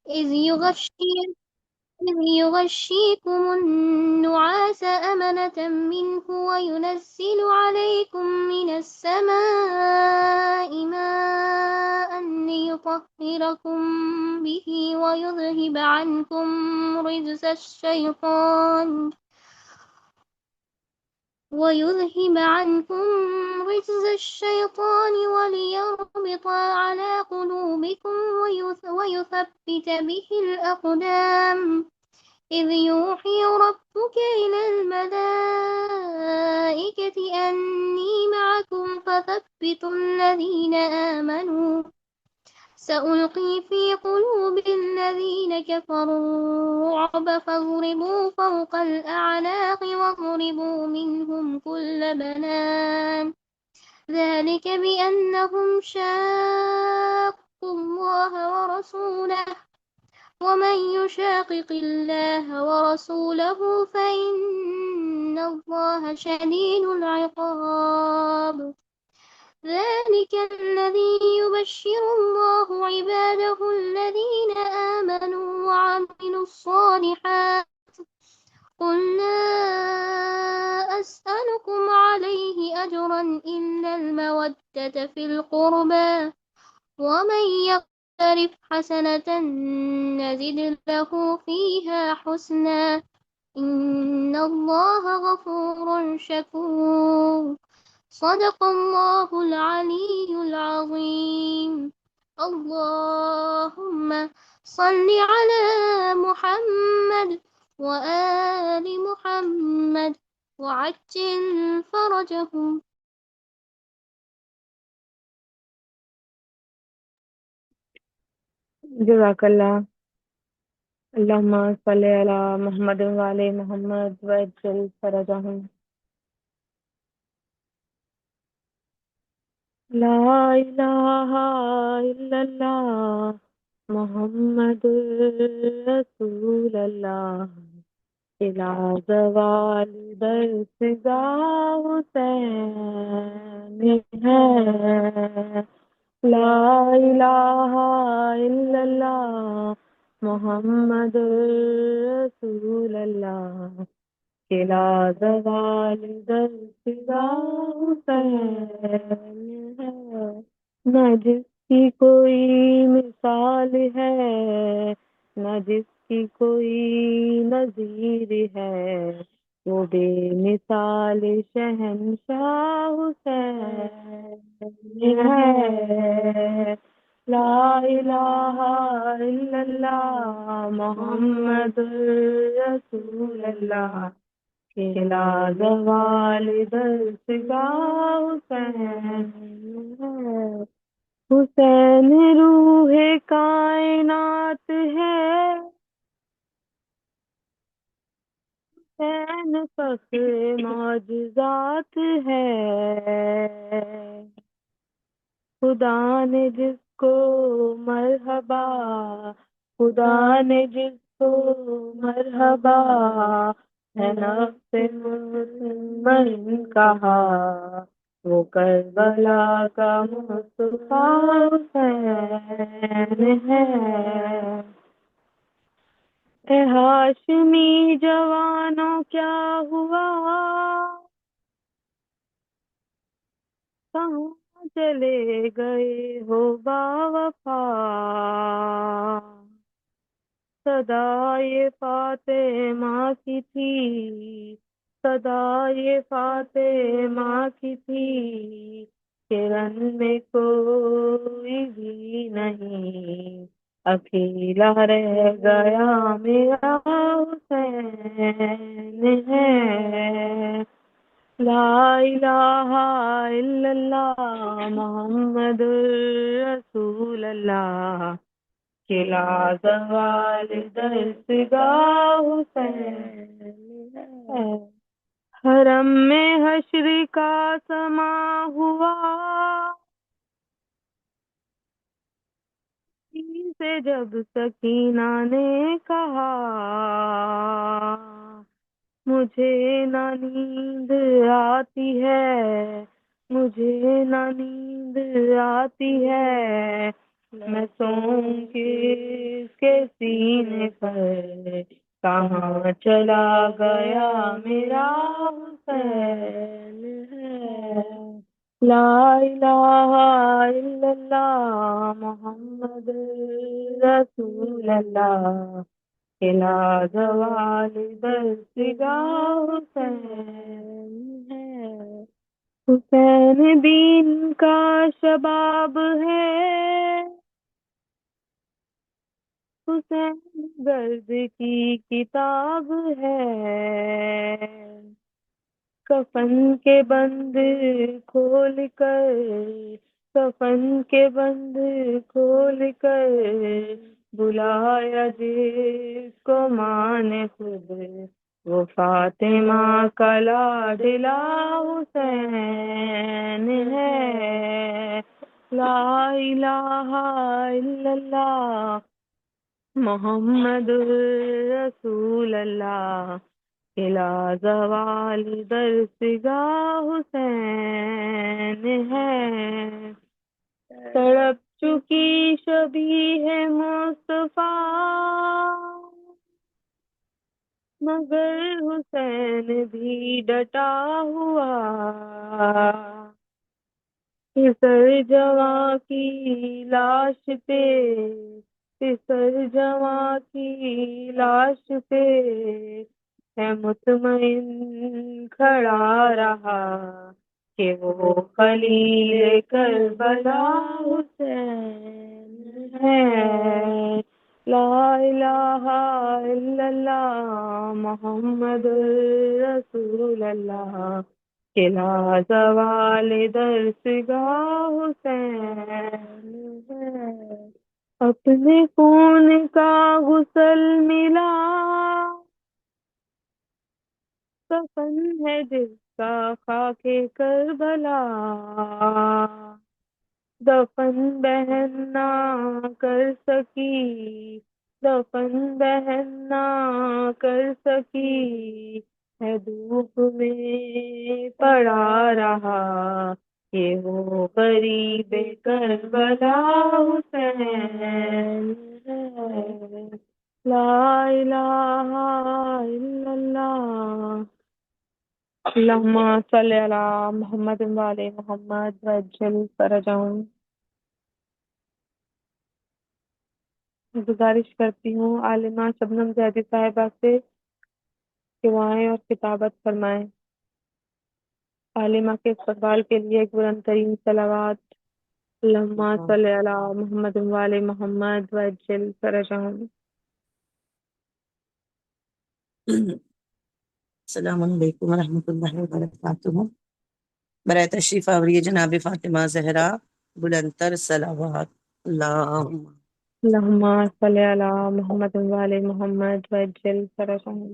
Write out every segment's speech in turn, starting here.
إذ يغشي إذ يغشيكم النعاس أمنة منه وينزل عليكم من السماء ماء ليطهركم به ويذهب عنكم رجز الشيطان وليربط على قلوبكم ويثبت به الأقدام إذ يوحي ربك إلى الملائكة أني معكم فثبتوا الذين آمنوا سألقي في قلوب الذين كفروا الرعب فاضربوا فوق الأعناق واضربوا منهم كل بنان ذلك بأنهم شاقوا الله ورسوله ومن يشاقق الله ورسوله فإن الله شديد العقاب ذلك الذي يبشر الله عباده الذين آمنوا وعملوا الصالحات قل لا أسألكم عليه أجرا إلا المودة في القربى ومن يقترف حسنة نزد له فيها حسنا إن الله غفور شكور صدق الله العلي العظيم اللهم صل على محمد وآل محمد وعجل فرجهم. جزاک اللہ. اللہم صلی علی محمد وعلی محمد وعجل فرجہم. لا الہ الا اللہ محمد رسول اللہ الى زوال درسگاہ حسین ہے. لا الہ الا اللہ محمد رسول اللہ الى زوال درسگاہ حسین ہے. نہ جس کی کوئی مثال ہے نہ جس کی کوئی نظیر ہے وہ بے مثال شہنشاہ حسین ہے. لا الہ الا اللہ محمد رسول اللہ الى زوال درسگاہ حسین ہے. حسین روح کائنات ہے حسین فخر معجزات ہے. خدا نے جس کو مرحبا خدا نے جس کو مرحبا ہے نفس مطمئن کہا وہ کربلا کا مصطفیٰ حسین ہے. اے ہاشمی جوانوں کیا ہوا کہاں چلے گئے ہو باوفا صدا یہ فاطمہ کی تھی صدا یہ فاطمہ کی تھی کرن میں کوئی بھی نہیں اکیلا رہ گیا میرا حسین ہے. لا الہ الا اللہ محمد رسول اللہ قلع زوال درسگاہ حسین ہے. حرم میں حشر کا سما ہوا سے جب سکینہ نے کہا مجھے نہ نیند آتی ہے مجھے نہ نیند آتی ہے میں سوں کے اس کے سینے پر کہاں چلا گیا میرا حسین ہے لا الہ الا اللہ محمد رسول اللہ قلعہ زوال درسگاہ حسین ہے حسین دین کا شباب ہے حسین درد کی کتاب ہے کفن کے بند کھول کر کفن کے بند کھول کر بلایا جس کو ماں نے خود وہ فاطمہ کا لاڈلا حسین ہے لا الہ الا اللہ محمد رسول اللہ قلعہ زوال درسگاہ حسین ہے تڑپ چکی شبیہ مصطفیٰ مگر حسین بھی ڈٹا ہوا سر جواں کی لاش پہ سر جواں کی لاش پہ ہے مطمئن کھڑا رہا کہ وہ خلیل کربلا حسین ہے لا الہ الا اللہ محمد رسول اللہ قلعہ زوال درسگاہ حسین ہے اپنے خون کا غسل ملا کفن ہے جس کا خاک کربلا دفن بہن نہ کر سکی دفن بہن نہ کر سکی ہے دھوپ میں پڑا رہا کہ وہ غریب کربلا حسین ہے لا الہ الا اللہ اللہم صلی علی محمد وعلی محمد وعجل فرجہم گزارش کرتی ہوں عالمہ شبنم زیدی صاحبہ سے دعائیں اور کتابت فرمائیں عالمہ کے استقبال کے لیے ایک بلند ترین صلوات اللہم صلی علی محمد وعلی محمد وعجل فرجہم السلام علیکم ورحمۃ اللہ وبرکاتہ برائے تشریف آوری جناب فاطمہ زہرا بلندتر صلوات اللہم اللہم صلی علی محمد وعلی محمد وعجل فرجہم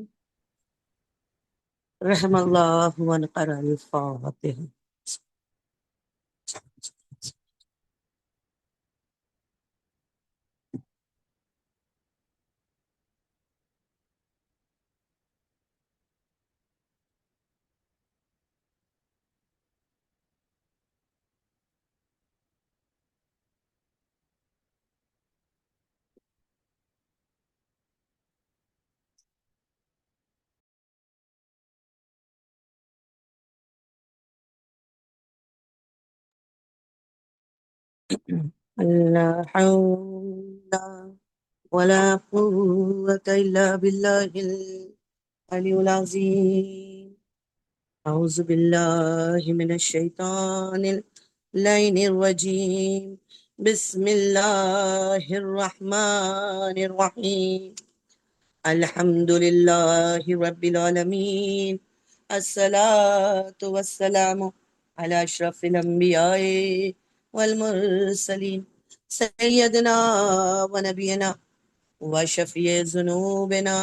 رحم اللہ من قرأ الفاتحہ لا حول ولا قوة إلا بالله العلي العظيم أعوذ بالله من الشيطان اللعين الرجيم بسم الله الرحمن الرحيم الحمد لله رب العالمين الصلاة والسلام على أشرف الأنبياء والمرسلين سيدنا ونبينا وشفيع ذنوبنا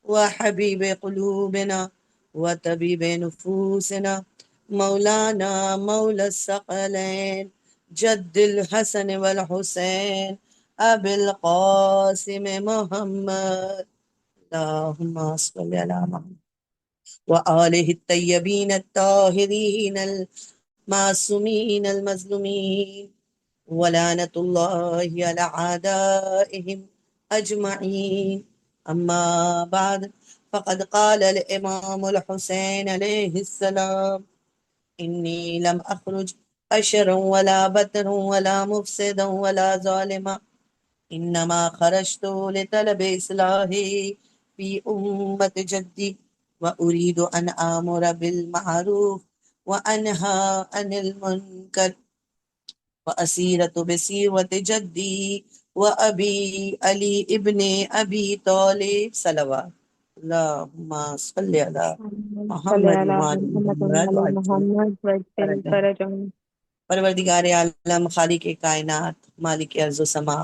وحبيب قلوبنا وطبيب نفوسنا مولانا مولى الثقلين جد الحسن والحسين أبي القاسم محمد اللهم صل على محمد وآله الطيبين الطاهرين المعصومين المظلومين ولعنة الله على أعدائهم أجمعين. أما بعد فقد قال الإمام الحسين عليه السلام: إني لم أخرج أشرا ولا بطرا ولا مفسدا ولا ظالما، إنما خرجت لطلب إصلاحي في أمة جدي، وأريد أن آمر بالمعروف وأنهى عن المنكر، وأسيرة بسيرة جدي وأبي علي ابن أبي طالب صلوات اللهم صل على صلی محمد علی وعلى محمد محمد وعلی وعجل محمد وعجل فرجهم۔ فرجهم۔ پروردگار عالم، خالق کائنات، مالک ارض و سما،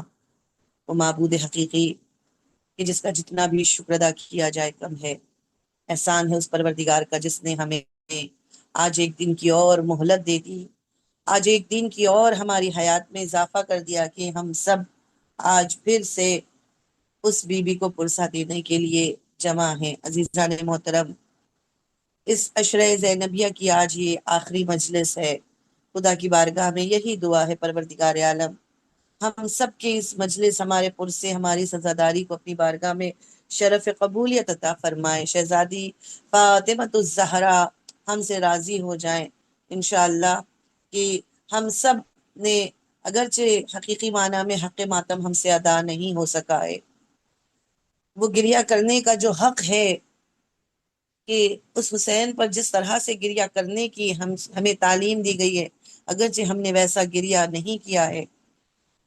وہ معبود حقیقی کہ جس کا جتنا بھی شکر ادا کیا جائے کم ہے۔ احسان ہے اس پروردگار کا جس نے ہمیں آج ایک دن کی اور مہلت دے دی، آج ایک دن کی اور ہماری حیات میں اضافہ کر دیا کہ ہم سب آج پھر سے اس بی بی کو پرسہ دینے کے لیے جمع ہیں۔ عزیزان محترم، اس عشرہ زینبیہ کی آج یہ آخری مجلس ہے۔ خدا کی بارگاہ میں یہی دعا ہے پروردگار عالم ہم سب کے اس مجلس، ہمارے پرسے، ہماری سزاداری کو اپنی بارگاہ میں شرف قبولیت عطا فرمائے۔ شہزادی فاطمۃ الزہرا ہم سے راضی ہو جائیں انشاءاللہ، کہ ہم سب نے اگرچہ حقیقی معنی میں حق ماتم ہم سے ادا نہیں ہو سکا ہے، وہ گریہ کرنے کا جو حق ہے کہ اس حسین پر جس طرح سے گریہ کرنے کی ہمیں تعلیم دی گئی ہے، اگرچہ ہم نے ویسا گریہ نہیں کیا ہے،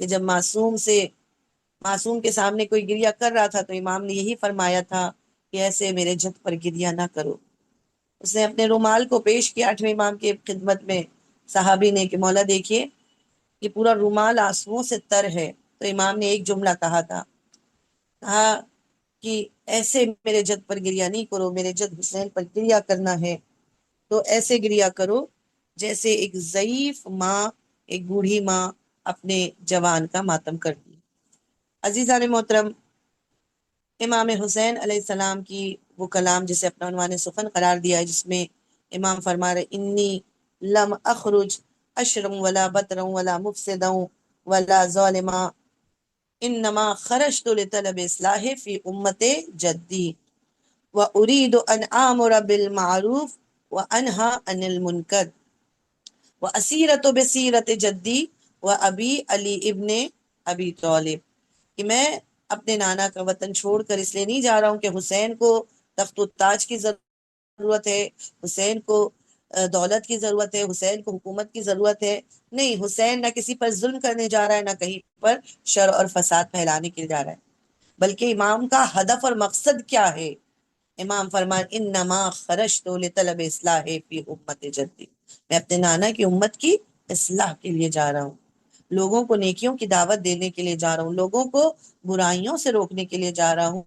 کہ جب معصوم کے سامنے کوئی گریہ کر رہا تھا تو امام نے یہی فرمایا تھا کہ ایسے میرے جد پر گریہ نہ کرو۔ اس نے اپنے رومال کو پیش کیا 8ویں امام کی خدمت میں صحابی نے کہ مولا دیکھیے یہ پورا رومال آنسوؤں سے تر ہے، تو امام نے ایک جملہ کہا کہ ایسے میرے جد پر گریہ نہیں کرو، میرے جد حسین پر گریہ کرنا ہے تو ایسے گریہ کرو جیسے ایک ضعیف ماں، ایک بوڑھی ماں اپنے جوان کا ماتم کرتی۔ عزیزان محترم، امام حسین علیہ السلام کی وہ کلام جسے اپنا عنوان سخن قرار دیا ہے، جس میں امام فرما رہے انی لم اخرج اشرم ولا بطرا ولا مفسدا ولا ظالما، انما خرجت لطلب اصلاح فی امت جدی وارید ان آمر بالمعروف وانہا عن المنکر واسیرت بسیرت جدی وابی علی ابن ابی طالب، کہ میں اپنے نانا کا وطن چھوڑ کر اس لیے نہیں جا رہا ہوں کہ حسین کو تخت و تاج کی ضرورت ہے، حسین کو دولت کی ضرورت ہے، حسین کو حکومت کی ضرورت ہے، نہیں، حسین نہ کسی پر ظلم کرنے جا رہا ہے، نہ کہیں پر شر اور فساد پھیلانے کے لیے جا رہا ہے، بلکہ امام کا ہدف اور مقصد کیا ہے؟ امام فرمان انما خرجت لطلب اصلاح فی امت جدی، میں اپنے نانا کی امت کی اصلاح کے لیے جا رہا ہوں، لوگوں کو نیکیوں کی دعوت دینے کے لیے جا رہا ہوں، لوگوں کو برائیوں سے روکنے کے لیے جا رہا ہوں،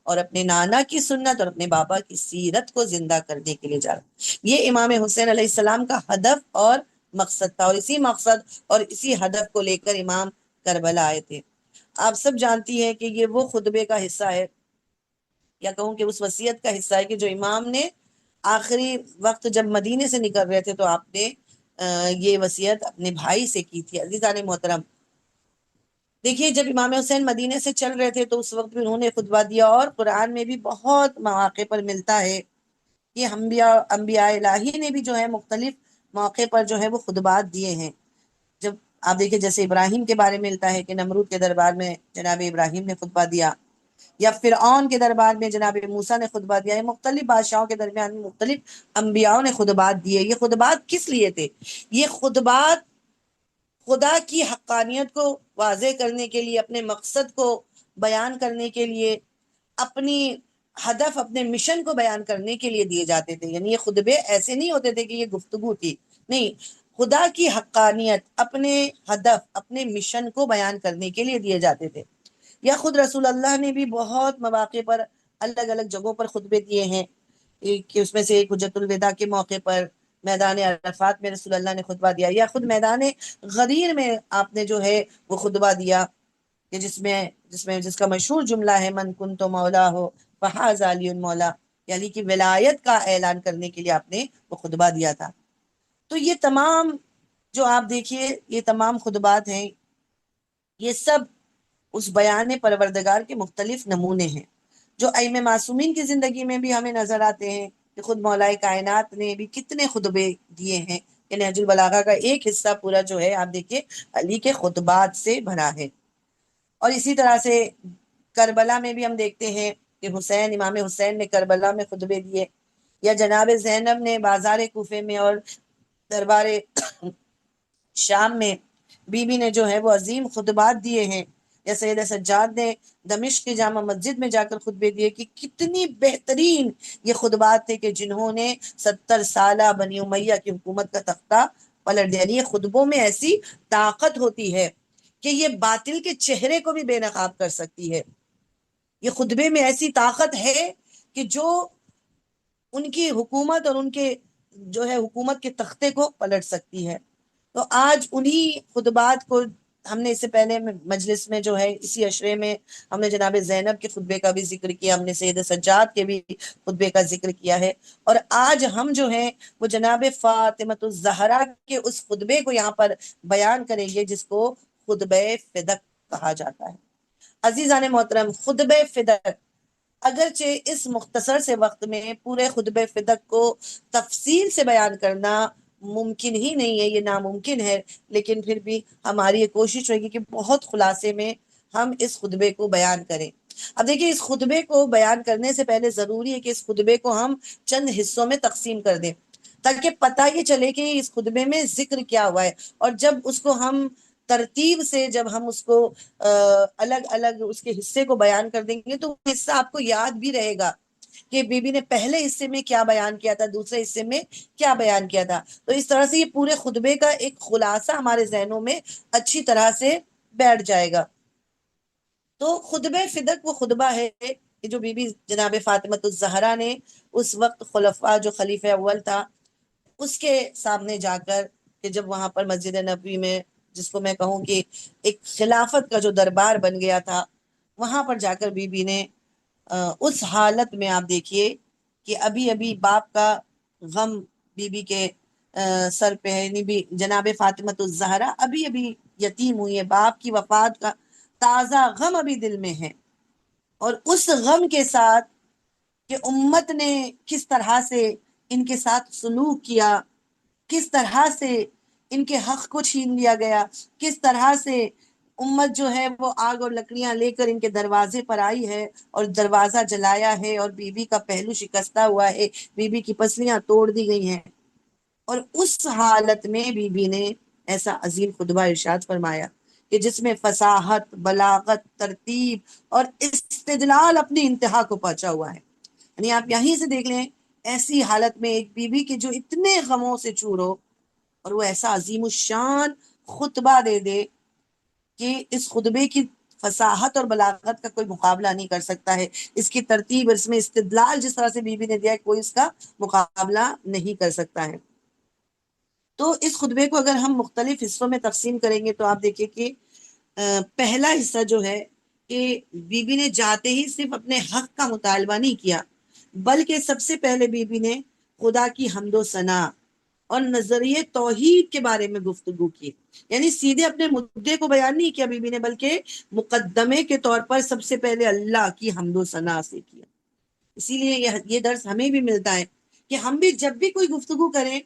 اور اپنے نانا کی سنت اور اپنے بابا کی سیرت کو زندہ کرنے کے لیے جا رہا ہوں۔ یہ امام حسین علیہ السلام کا ہدف اور مقصد تھا، اور اسی مقصد اور اسی ہدف کو لے کر امام کربلا آئے تھے۔ آپ سب جانتی ہیں کہ یہ وہ خطبے کا حصہ ہے، یا کہوں کہ اس وصیت کا حصہ ہے کہ جو امام نے آخری وقت جب مدینے سے نکل رہے تھے تو آپ نے یہ وصیت اپنے بھائی سے کی تھی۔ عزیزان محترم، دیکھیے جب امام حسین مدینے سے چل رہے تھے تو اس وقت بھی انہوں نے خطبہ دیا، اور قرآن میں بھی بہت مواقع پر ملتا ہے کہ انبیاء الہی نے بھی جو ہے مختلف موقع پر جو ہے وہ خطبات دیے ہیں۔ جب آپ دیکھیں جیسے ابراہیم کے بارے میں ملتا ہے کہ نمرود کے دربار میں جناب ابراہیم نے خطبہ دیا، یا فرعون کے دربار میں جناب موسیٰ نے خطبہ دیا، مختلف بادشاہوں کے درمیان مختلف انبیاءوں نے خطبات دیے۔ یہ خطبات کس لیے تھے؟ یہ خطبات خدا کی حقانیت کو واضح کرنے کے لیے، اپنے مقصد کو بیان کرنے کے لیے، اپنی ہدف، اپنے مشن کو بیان کرنے کے لیے دیے جاتے تھے۔ یعنی یہ خطبے ایسے نہیں ہوتے تھے کہ یہ گفتگو تھی، نہیں، خدا کی حقانیت، اپنے ہدف، اپنے مشن کو بیان کرنے کے لیے دیے جاتے تھے۔ یا خود رسول اللہ نے بھی بہت مواقع پر الگ الگ جگہوں پر خطبے دیے ہیں، کہ اس میں سے ایک حجت الوداع کے موقع پر میدان عرفات میں رسول اللہ نے خطبہ دیا، یا خود میدان غدیر میں آپ نے جو ہے وہ خطبہ دیا، کہ جس کا مشہور جملہ ہے من کنت مولا ہو فہذا علی مولا، یعنی کہ ولایت کا اعلان کرنے کے لیے آپ نے وہ خطبہ دیا تھا۔ تو یہ تمام جو آپ دیکھیے، یہ تمام خطبات ہیں، یہ سب اس بیان پروردگار کے مختلف نمونے ہیں جو ائمہ معصومین کی زندگی میں بھی ہمیں نظر آتے ہیں کہ خود مولا کائنات نے بھی کتنے خطبے دیے ہیں کہ نہج البلاغہ کا ایک حصہ پورا جو ہے آپ دیکھیے علی کے خطبات سے بھرا ہے۔ اور اسی طرح سے کربلا میں بھی ہم دیکھتے ہیں کہ امام حسین نے کربلا میں خطبے دیے، یا جناب زینب نے بازار کوفے میں اور دربار شام میں بی بی نے جو ہے وہ عظیم خطبات دیے ہیں، یا سید سجاد نے دمشق کی جامع مسجد میں جا کر خطبے دیے کہ کتنی بہترین یہ خطبات تھے کہ جنہوں نے 70 سالہ بنی امیہ کی حکومت کا تختہ پلٹ دیا۔ یہ خطبوں میں ایسی طاقت ہوتی ہے کہ یہ باطل کے چہرے کو بھی بے نقاب کر سکتی ہے۔ یہ خطبے میں ایسی طاقت ہے کہ جو ان کی حکومت اور ان کے جو ہے حکومت کے تختے کو پلٹ سکتی ہے۔ تو آج انہی خطبات کو ہم نے اس سے پہلے مجلس میں جو ہے اسی عشرے میں ہم نے جناب زینب کے خطبے کا بھی ذکر کیا، ہم نے سید سجاد کے بھی خطبے کا ذکر کیا ہے، اور آج ہم جو ہیں وہ جناب فاطمۃ الزہرا کے اس خطبے کو یہاں پر بیان کریں گے جس کو خطبہ فدق کہا جاتا ہے۔ عزیزان محترم، خطبہ فدق اگرچہ اس مختصر سے وقت میں پورے خطبہ فدق کو تفصیل سے بیان کرنا ممکن ہی نہیں ہے، یہ ناممکن ہے، لیکن پھر بھی ہماری یہ کوشش رہے گی کہ بہت خلاصے میں ہم اس خطبے کو بیان کریں۔ اب دیکھیں، اس خطبے کو بیان کرنے سے پہلے ضروری ہے کہ اس خطبے کو ہم چند حصوں میں تقسیم کر دیں تاکہ پتہ یہ چلے کہ اس خطبے میں ذکر کیا ہوا ہے، اور جب اس کو ہم ترتیب سے جب ہم اس کو الگ الگ اس کے حصے کو بیان کر دیں گے تو وہ حصہ آپ کو یاد بھی رہے گا کہ بی بی نے پہلے حصے میں کیا بیان کیا تھا، دوسرے حصے میں کیا بیان کیا تھا۔ تو اس طرح سے یہ پورے خطبے کا ایک خلاصہ ہمارے ذہنوں میں اچھی طرح سے بیٹھ جائے گا۔ تو خطبہ فدق وہ خطبہ ہے کہ جو بی بی جناب فاطمۃ الزہرا نے اس وقت خلفاء جو خلیفہ اول تھا اس کے سامنے جا کر، کہ جب وہاں پر مسجد نبوی میں، جس کو میں کہوں کہ ایک خلافت کا جو دربار بن گیا تھا، وہاں پر جا کر بی بی نے اس حالت میں آپ دیکھیے کہ ابھی ابھی باپ کا غم بی بی کے سر پہ ہے، یعنی جناب فاطمۃ الزہرا ابھی ابھی یتیم ہوئی ہے، باپ کی وفات کا تازہ غم ابھی دل میں ہے، اور اس غم کے ساتھ کہ امت نے کس طرح سے ان کے ساتھ سلوک کیا، کس طرح سے ان کے حق کو چھین لیا گیا، کس طرح سے امت جو ہے وہ آگ اور لکڑیاں لے کر ان کے دروازے پر آئی ہے اور دروازہ جلایا ہے، اور بی بی کا پہلو شکستہ ہوا ہے، بی بی کی پسلیاں توڑ دی گئی ہیں، اور اس حالت میں بی بی نے ایسا عظیم خطبہ ارشاد فرمایا کہ جس میں فصاحت، بلاغت، ترتیب اور استدلال اپنی انتہا کو پہنچا ہوا ہے۔ یعنی آپ یہیں سے دیکھ لیں، ایسی حالت میں ایک بی بی کی جو اتنے غموں سے چور ہو اور وہ ایسا عظیم الشان خطبہ دے دے کہ اس خطبے کی فصاحت اور بلاغت کا کوئی مقابلہ نہیں کر سکتا ہے، اس کی ترتیب، اس میں استدلال جس طرح سے بی بی نے دیا ہے، کوئی اس کا مقابلہ نہیں کر سکتا ہے۔ تو اس خطبے کو اگر ہم مختلف حصوں میں تقسیم کریں گے تو آپ دیکھیں کہ پہلا حصہ جو ہے کہ بی بی نے جاتے ہی صرف اپنے حق کا مطالبہ نہیں کیا، بلکہ سب سے پہلے بی بی نے خدا کی حمد و ثنا اور نظریے توحید کے بارے میں گفتگو کی، یعنی سیدھے اپنے مدعے کو بیان نہیں کیا بی بی نے، بلکہ مقدمے کے طور پر سب سے پہلے اللہ کی حمد و ثنا سے کیا۔ اسی لیے یہ درس ہمیں بھی ملتا ہے کہ ہم بھی جب بھی کوئی گفتگو کریں،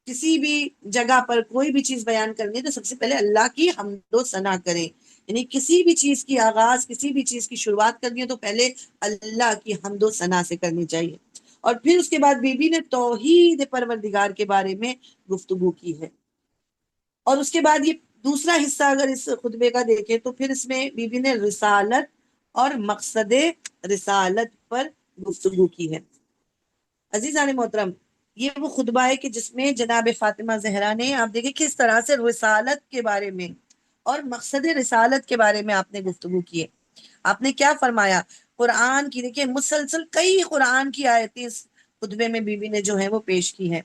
کسی بھی جگہ پر کوئی بھی چیز بیان کرنی ہے تو سب سے پہلے اللہ کی حمد و ثنا کریں، یعنی کسی بھی چیز کی آغاز، کسی بھی چیز کی شروعات کرنی ہے تو پہلے اللہ کی حمد و ثنا سے کرنی چاہیے، اور پھر اس کے بعد بی بی نے توحید پروردگار کے بارے میں گفتگو کی ہے۔ اور اس کے بعد یہ دوسرا حصہ اگر اس خطبے کا دیکھیں تو پھر اس میں بی بی نے رسالت اور مقصد رسالت پر گفتگو کی ہے۔ عزیزان محترم، یہ وہ خطبہ ہے کہ جس میں جناب فاطمہ زہرا نے، آپ دیکھیں کس طرح سے رسالت کے بارے میں اور مقصد رسالت کے بارے میں آپ نے گفتگو کی ہے۔ آپ نے کیا فرمایا؟ قرآن کی دیکھیں مسلسل کئی قرآن کی آیتیں اس خطبے میں بی بی نے جو ہے وہ پیش کی ہیں۔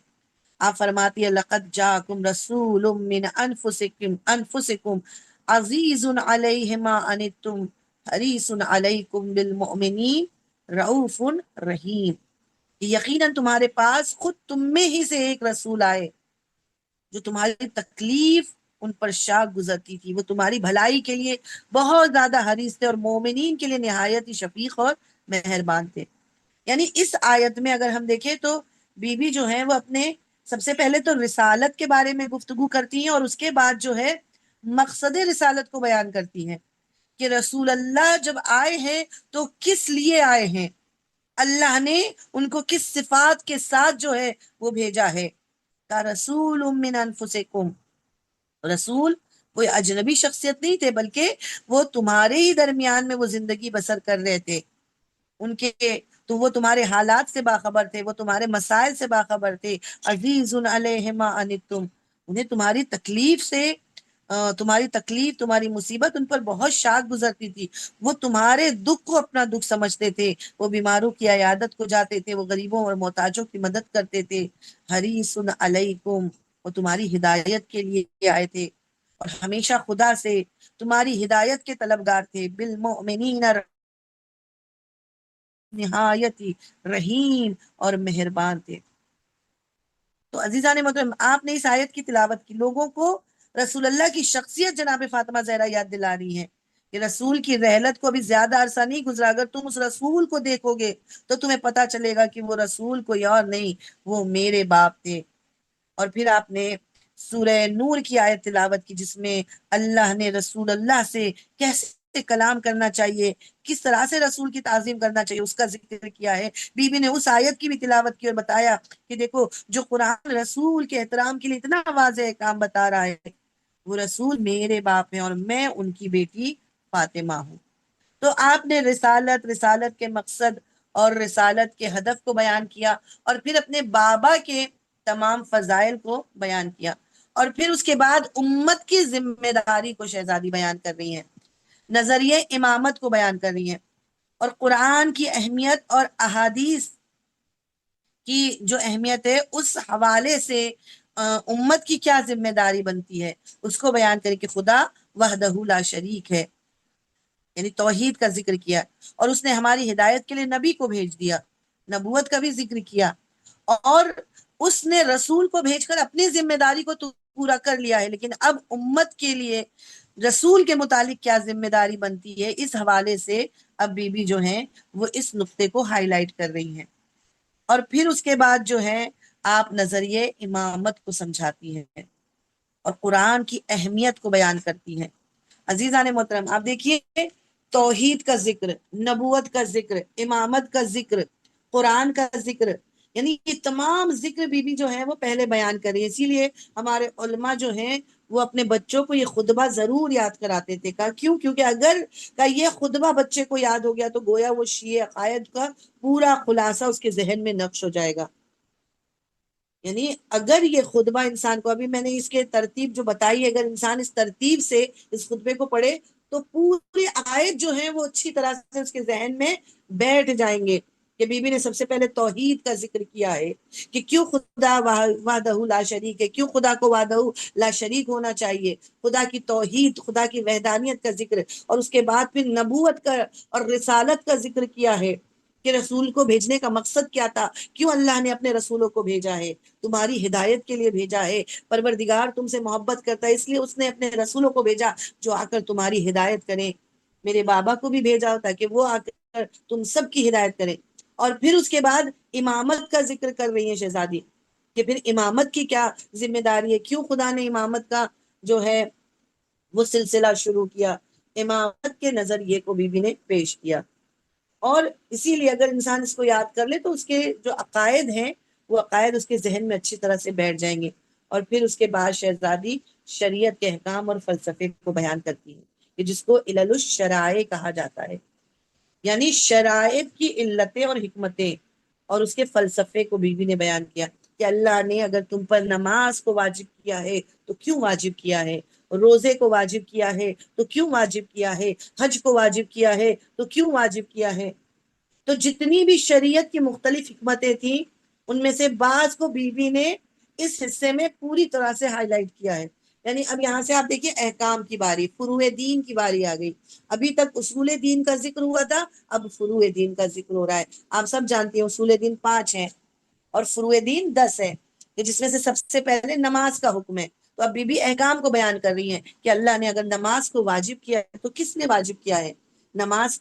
آپ فرماتی ہے لقد جاءکم رسول من انفسکم عزیز علیہ ما عنتم حریص علیکم بالمؤمنین رؤوف رحیم، یقیناً تمہارے پاس خود تم میں ہی سے ایک رسول آئے جو تمہاری تکلیف ان پر شاک گزرتی تھی، وہ تمہاری بھلائی کے لیے بہت زیادہ حریص تھے اور مومنین کے لیے نہایت ہی شفیق اور مہربان تھے۔ یعنی اس آیت میں اگر ہم دیکھیں تو بی بی جو ہیں وہ اپنے سب سے پہلے تو رسالت کے بارے میں گفتگو کرتی ہیں، اور اس کے بعد جو ہے مقصد رسالت کو بیان کرتی ہیں کہ رسول اللہ جب آئے ہیں تو کس لیے آئے ہیں، اللہ نے ان کو کس صفات کے ساتھ جو ہے وہ بھیجا ہے۔ کا رسول من انفسکم، رسول کوئی اجنبی شخصیت نہیں تھے، بلکہ وہ تمہارے ہی درمیان میں وہ زندگی بسر کر رہے تھے، ان کے تو وہ تمہارے حالات سے باخبر تھے، وہ تمہارے مسائل سے باخبر تھے۔ عزیز علیہ ما عنتم، انہیں تمہاری تکلیف سے تمہاری تکلیف، تمہاری مصیبت ان پر بہت شاک گزرتی تھی، وہ تمہارے دکھ کو اپنا دکھ سمجھتے تھے، وہ بیماروں کی عیادت کو جاتے تھے، وہ غریبوں اور محتاجوں کی مدد کرتے تھے۔ حریص علیکم، وہ تمہاری ہدایت کے لیے آئے تھے اور ہمیشہ خدا سے تمہاری ہدایت کے طلبگار تھے۔ بالمؤمنین نہایت ہی رحیم اور مہربان تھے۔ تو عزیزان محترم، آپ نے اس آیت کی تلاوت کی، لوگوں کو رسول اللہ کی شخصیت جناب فاطمہ زہرا یاد دلا رہی ہیں کہ رسول کی رحلت کو ابھی زیادہ عرصہ نہیں گزرا، اگر تم اس رسول کو دیکھو گے تو تمہیں پتا چلے گا کہ وہ رسول کوئی اور نہیں، وہ میرے باپ تھے۔ اور پھر آپ نے سورہ نور کی آیت تلاوت کی جس میں اللہ نے رسول اللہ سے کیسے کلام کرنا چاہیے، کس طرح سے رسول کی تعظیم کرنا چاہیے، اس کا ذکر کیا ہے۔ بی بی نے اس آیت کی بھی تلاوت کی اور بتایا کہ دیکھو جو قرآن رسول کے احترام کے لیے اتنا واضح کام بتا رہا ہے، وہ رسول میرے باپ ہیں اور میں ان کی بیٹی فاطمہ ہوں۔ تو آپ نے رسالت کے مقصد اور رسالت کے ہدف کو بیان کیا، اور پھر اپنے بابا کے تمام فضائل کو بیان کیا، اور پھر اس کے بعد امت کی ذمہ داری کو شہزادی بیان کر رہی ہیں، نظریہ امامت کو بیان کر رہی ہیں، اور قرآن کی اہمیت اور احادیث کی جو اہمیت ہے اس حوالے سے امت کی کیا ذمہ داری بنتی ہے اس کو بیان کریں کہ خدا وحدہ لا شریک ہے، یعنی توحید کا ذکر کیا، اور اس نے ہماری ہدایت کے لیے نبی کو بھیج دیا، نبوت کا بھی ذکر کیا، اور اس نے رسول کو بھیج کر اپنی ذمہ داری کو تو پورا کر لیا ہے، لیکن اب امت کے لیے رسول کے متعلق کیا ذمہ داری بنتی ہے، اس حوالے سے اب بی بی جو ہیں وہ اس نقطے کو ہائی لائٹ کر رہی ہیں۔ اور پھر اس کے بعد جو ہے آپ نظریے امامت کو سمجھاتی ہیں اور قرآن کی اہمیت کو بیان کرتی ہیں۔ عزیزان محترم، آپ دیکھیے توحید کا ذکر، نبوت کا ذکر، امامت کا ذکر، قرآن کا ذکر، یعنی یہ تمام ذکر بی بی جو ہیں وہ پہلے بیان کریں۔ اسی لیے ہمارے علماء جو ہیں وہ اپنے بچوں کو یہ خطبہ ضرور یاد کراتے تھے۔ کیوں؟ کیونکہ اگر یہ خطبہ بچے کو یاد ہو گیا تو گویا وہ شیعہ عقائد کا پورا خلاصہ اس کے ذہن میں نقش ہو جائے گا۔ یعنی اگر یہ خطبہ انسان کو، ابھی میں نے اس کے ترتیب جو بتائی ہے، اگر انسان اس ترتیب سے اس خطبے کو پڑھے تو پورے عقائد جو ہیں وہ اچھی طرح سے اس کے ذہن میں بیٹھ جائیں گے۔ کہ بی بی نے سب سے پہلے توحید کا ذکر کیا ہے کہ کیوں خدا وحدہ لا شریک ہے، کیوں خدا کو وحدہ لا شریک ہونا چاہیے، خدا کی توحید، خدا کی وحدانیت کا ذکر، اور اس کے بعد پھر نبوت کا اور رسالت کا ذکر کیا ہے کہ رسول کو بھیجنے کا مقصد کیا تھا، کیوں اللہ نے اپنے رسولوں کو بھیجا ہے، تمہاری ہدایت کے لیے بھیجا ہے، پروردگار تم سے محبت کرتا ہے اس لیے اس نے اپنے رسولوں کو بھیجا جو آ کر تمہاری ہدایت کریں، میرے بابا کو بھی بھیجا تاکہ وہ آ کر تم سب کی ہدایت کریں۔ اور پھر اس کے بعد امامت کا ذکر کر رہی ہیں شہزادی کہ پھر امامت کی کیا ذمہ داری ہے، کیوں خدا نے امامت کا جو ہے وہ سلسلہ شروع کیا، امامت کے نظریے کو بی بی نے پیش کیا۔ اور اسی لیے اگر انسان اس کو یاد کر لے تو اس کے جو عقائد ہیں وہ عقائد اس کے ذہن میں اچھی طرح سے بیٹھ جائیں گے۔ اور پھر اس کے بعد شہزادی شریعت کے احکام اور فلسفے کو بیان کرتی ہے کہ جس کو علل الشرائع کہا جاتا ہے، یعنی شرائط کی علتیں اور حکمتیں اور اس کے فلسفے کو بی بی نے بیان کیا کہ اللہ نے اگر تم پر نماز کو واجب کیا ہے تو کیوں واجب کیا ہے، روزے کو واجب کیا ہے تو کیوں واجب کیا ہے، حج کو واجب کیا ہے تو کیوں واجب کیا ہے۔ تو جتنی بھی شریعت کی مختلف حکمتیں تھیں ان میں سے بعض کو بی بی نے اس حصے میں پوری طرح سے ہائی لائٹ کیا ہے۔ یعنی اب یہاں سے آپ دیکھیے احکام کی باری، فروع دین کی باری آ گئی۔ ابھی تک اصول دین کا ذکر ہوا تھا، اب فروع دین کا ذکر ہو رہا ہے۔ آپ سب جانتے ہیں اصول دین 5 ہیں اور فروع دین 10 ہے، کہ جس میں سے سب سے پہلے نماز کا حکم ہے۔ تو اب بی احکام کو بیان کر رہی ہیں کہ اللہ نے اگر نماز کو واجب کیا ہے تو کس نے واجب کیا ہے، نماز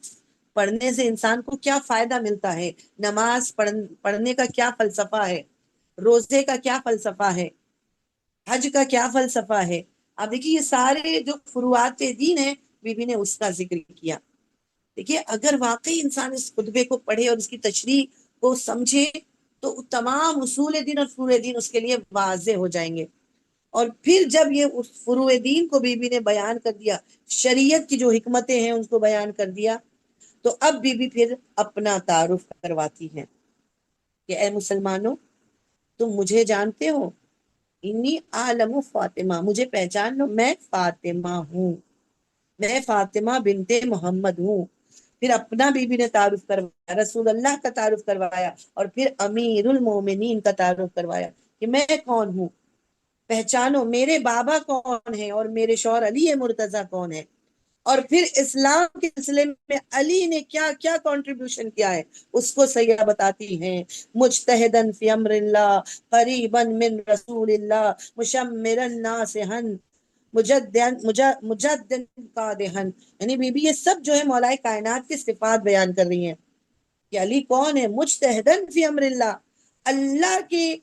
پڑھنے سے انسان کو کیا فائدہ ملتا ہے، نماز پڑھنے کا کیا فلسفہ ہے، روزے کا کیا فلسفہ ہے، حج کا کیا فلسفہ ہے۔ اب دیکھیے یہ سارے جو فروعات دین ہیں بی بی نے اس کا ذکر کیا۔ دیکھیے اگر واقعی انسان اس خطبے کو پڑھے اور اس کی تشریح کو سمجھے تو تمام اصول دین اور فروع دین اس کے لیے واضح ہو جائیں گے۔ اور پھر جب یہ اس فروع دین کو بی بی نے بیان کر دیا، شریعت کی جو حکمتیں ہیں ان کو بیان کر دیا، تو اب بی بی پھر اپنا تعارف کرواتی ہیں کہ اے مسلمانوں، تم مجھے جانتے ہو، انی عالم فاطمہ، مجھے پہچان لو، میں فاطمہ ہوں، میں فاطمہ بنت محمد ہوں۔ پھر اپنا بی بی نے تعارف کروایا، رسول اللہ کا تعارف کروایا، اور پھر امیر المومنین کا تعارف کروایا کہ میں کون ہوں، پہچانو میرے بابا کون ہے اور میرے شوہر علی مرتضی کون ہے، اور پھر اسلام کے سلسلے میں علی نے کیا کیا کنٹریبیوشن کیا ہے اس کو سیدہ بتاتی ہیں۔ مجتہدن فی امر اللہ، قریبا من رسول اللہ، مشمرا ناصحا، مجدن قادحن، یعنی بی بی یہ سب جو ہے مولا کائنات کی صفات بیان کر رہی ہیں کہ علی کون ہے، مجتہدن فی امر اللہ، اللہ کے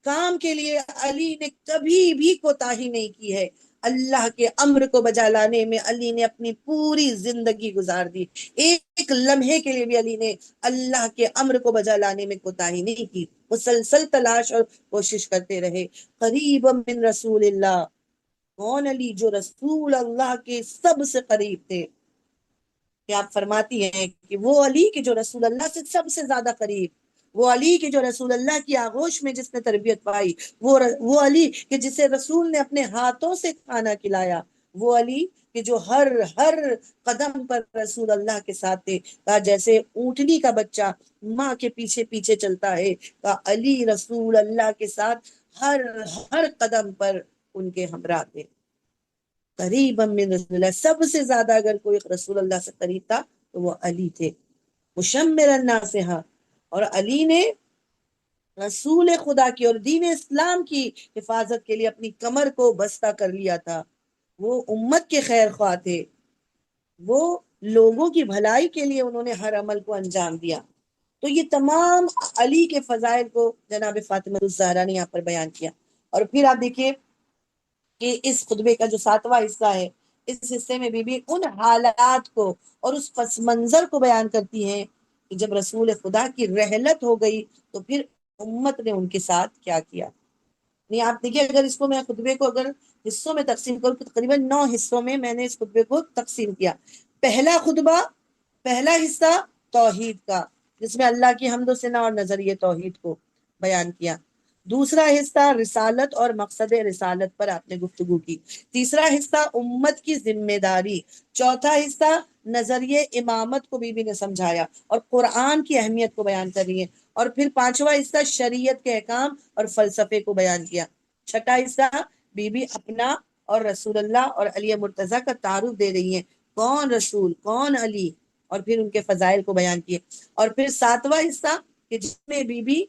کام کے لیے علی نے کبھی بھی کوتاہی نہیں کی ہے، اللہ کے امر کو بجا لانے میں علی نے اپنی پوری زندگی گزار دی، ایک لمحے کے لیے بھی علی نے اللہ کے امر کو بجا لانے میں کوتاہی نہیں کی، مسلسل تلاش اور کوشش کرتے رہے۔ قریب من رسول اللہ، کون علی، جو رسول اللہ کے سب سے قریب تھے، کہ آپ فرماتی ہیں کہ وہ علی کہ جو رسول اللہ سے سب سے زیادہ قریب، وہ علی کہ جو رسول اللہ کی آغوش میں جس نے تربیت پائی، وہ علی کہ جسے رسول نے اپنے ہاتھوں سے کھانا کھلایا، وہ علی کہ جو ہر قدم پر رسول اللہ کے ساتھ تھے، کہا جیسے اونٹنی کا بچہ ماں کے پیچھے پیچھے چلتا ہے، کہا علی رسول اللہ کے ساتھ ہر قدم پر ان کے ہمراہ تھے۔ قریب من رسول اللہ، سب سے زیادہ اگر کوئی رسول اللہ سے قریب تھا تو وہ علی تھے۔ مشمر الناصحہ، اور علی نے رسول خدا کی اور دین اسلام کی حفاظت کے لیے اپنی کمر کو بستہ کر لیا تھا، وہ امت کے خیر خواہ تھے، وہ لوگوں کی بھلائی کے لیے انہوں نے ہر عمل کو انجام دیا۔ تو یہ تمام علی کے فضائل کو جناب فاطمہ الزہرا نے یہاں پر بیان کیا۔ اور پھر آپ دیکھیے کہ اس خطبے کا جو 7واں حصہ ہے، اس حصے میں بی بی ان حالات کو اور اس پس منظر کو بیان کرتی ہیں کہ جب رسول خدا کی رحلت ہو گئی تو پھر امت نے ان کے ساتھ کیا کیا۔ نہیں آپ دیکھیے اگر اس کو میں خطبے کو اگر حصوں میں تقسیم کروں تو تقریباً 9 حصوں میں میں نے اس خطبے کو تقسیم کیا۔ پہلا خطبہ، پہلا حصہ توحید کا، جس میں اللہ کی حمد و ثنا اور نظریہ توحید کو بیان کیا۔ دوسرا حصہ رسالت اور مقصد رسالت پر آپ نے گفتگو کی۔ تیسرا حصہ امت کی ذمہ داری۔ چوتھا حصہ نظریہ امامت کو بی نے سمجھایا اور قرآن کی اہمیت کو بیان کر رہی ہے۔ اور پھر 5واں حصہ شریعت کے احکام اور فلسفے کو بیان کیا۔ چھٹا حصہ بی اپنا اور رسول اللہ اور علی مرتضی کا تعارف دے رہی ہیں، کون رسول کون علی، اور پھر ان کے فضائل کو بیان کیے۔ اور پھر 7واں حصہ کہ جس میں بی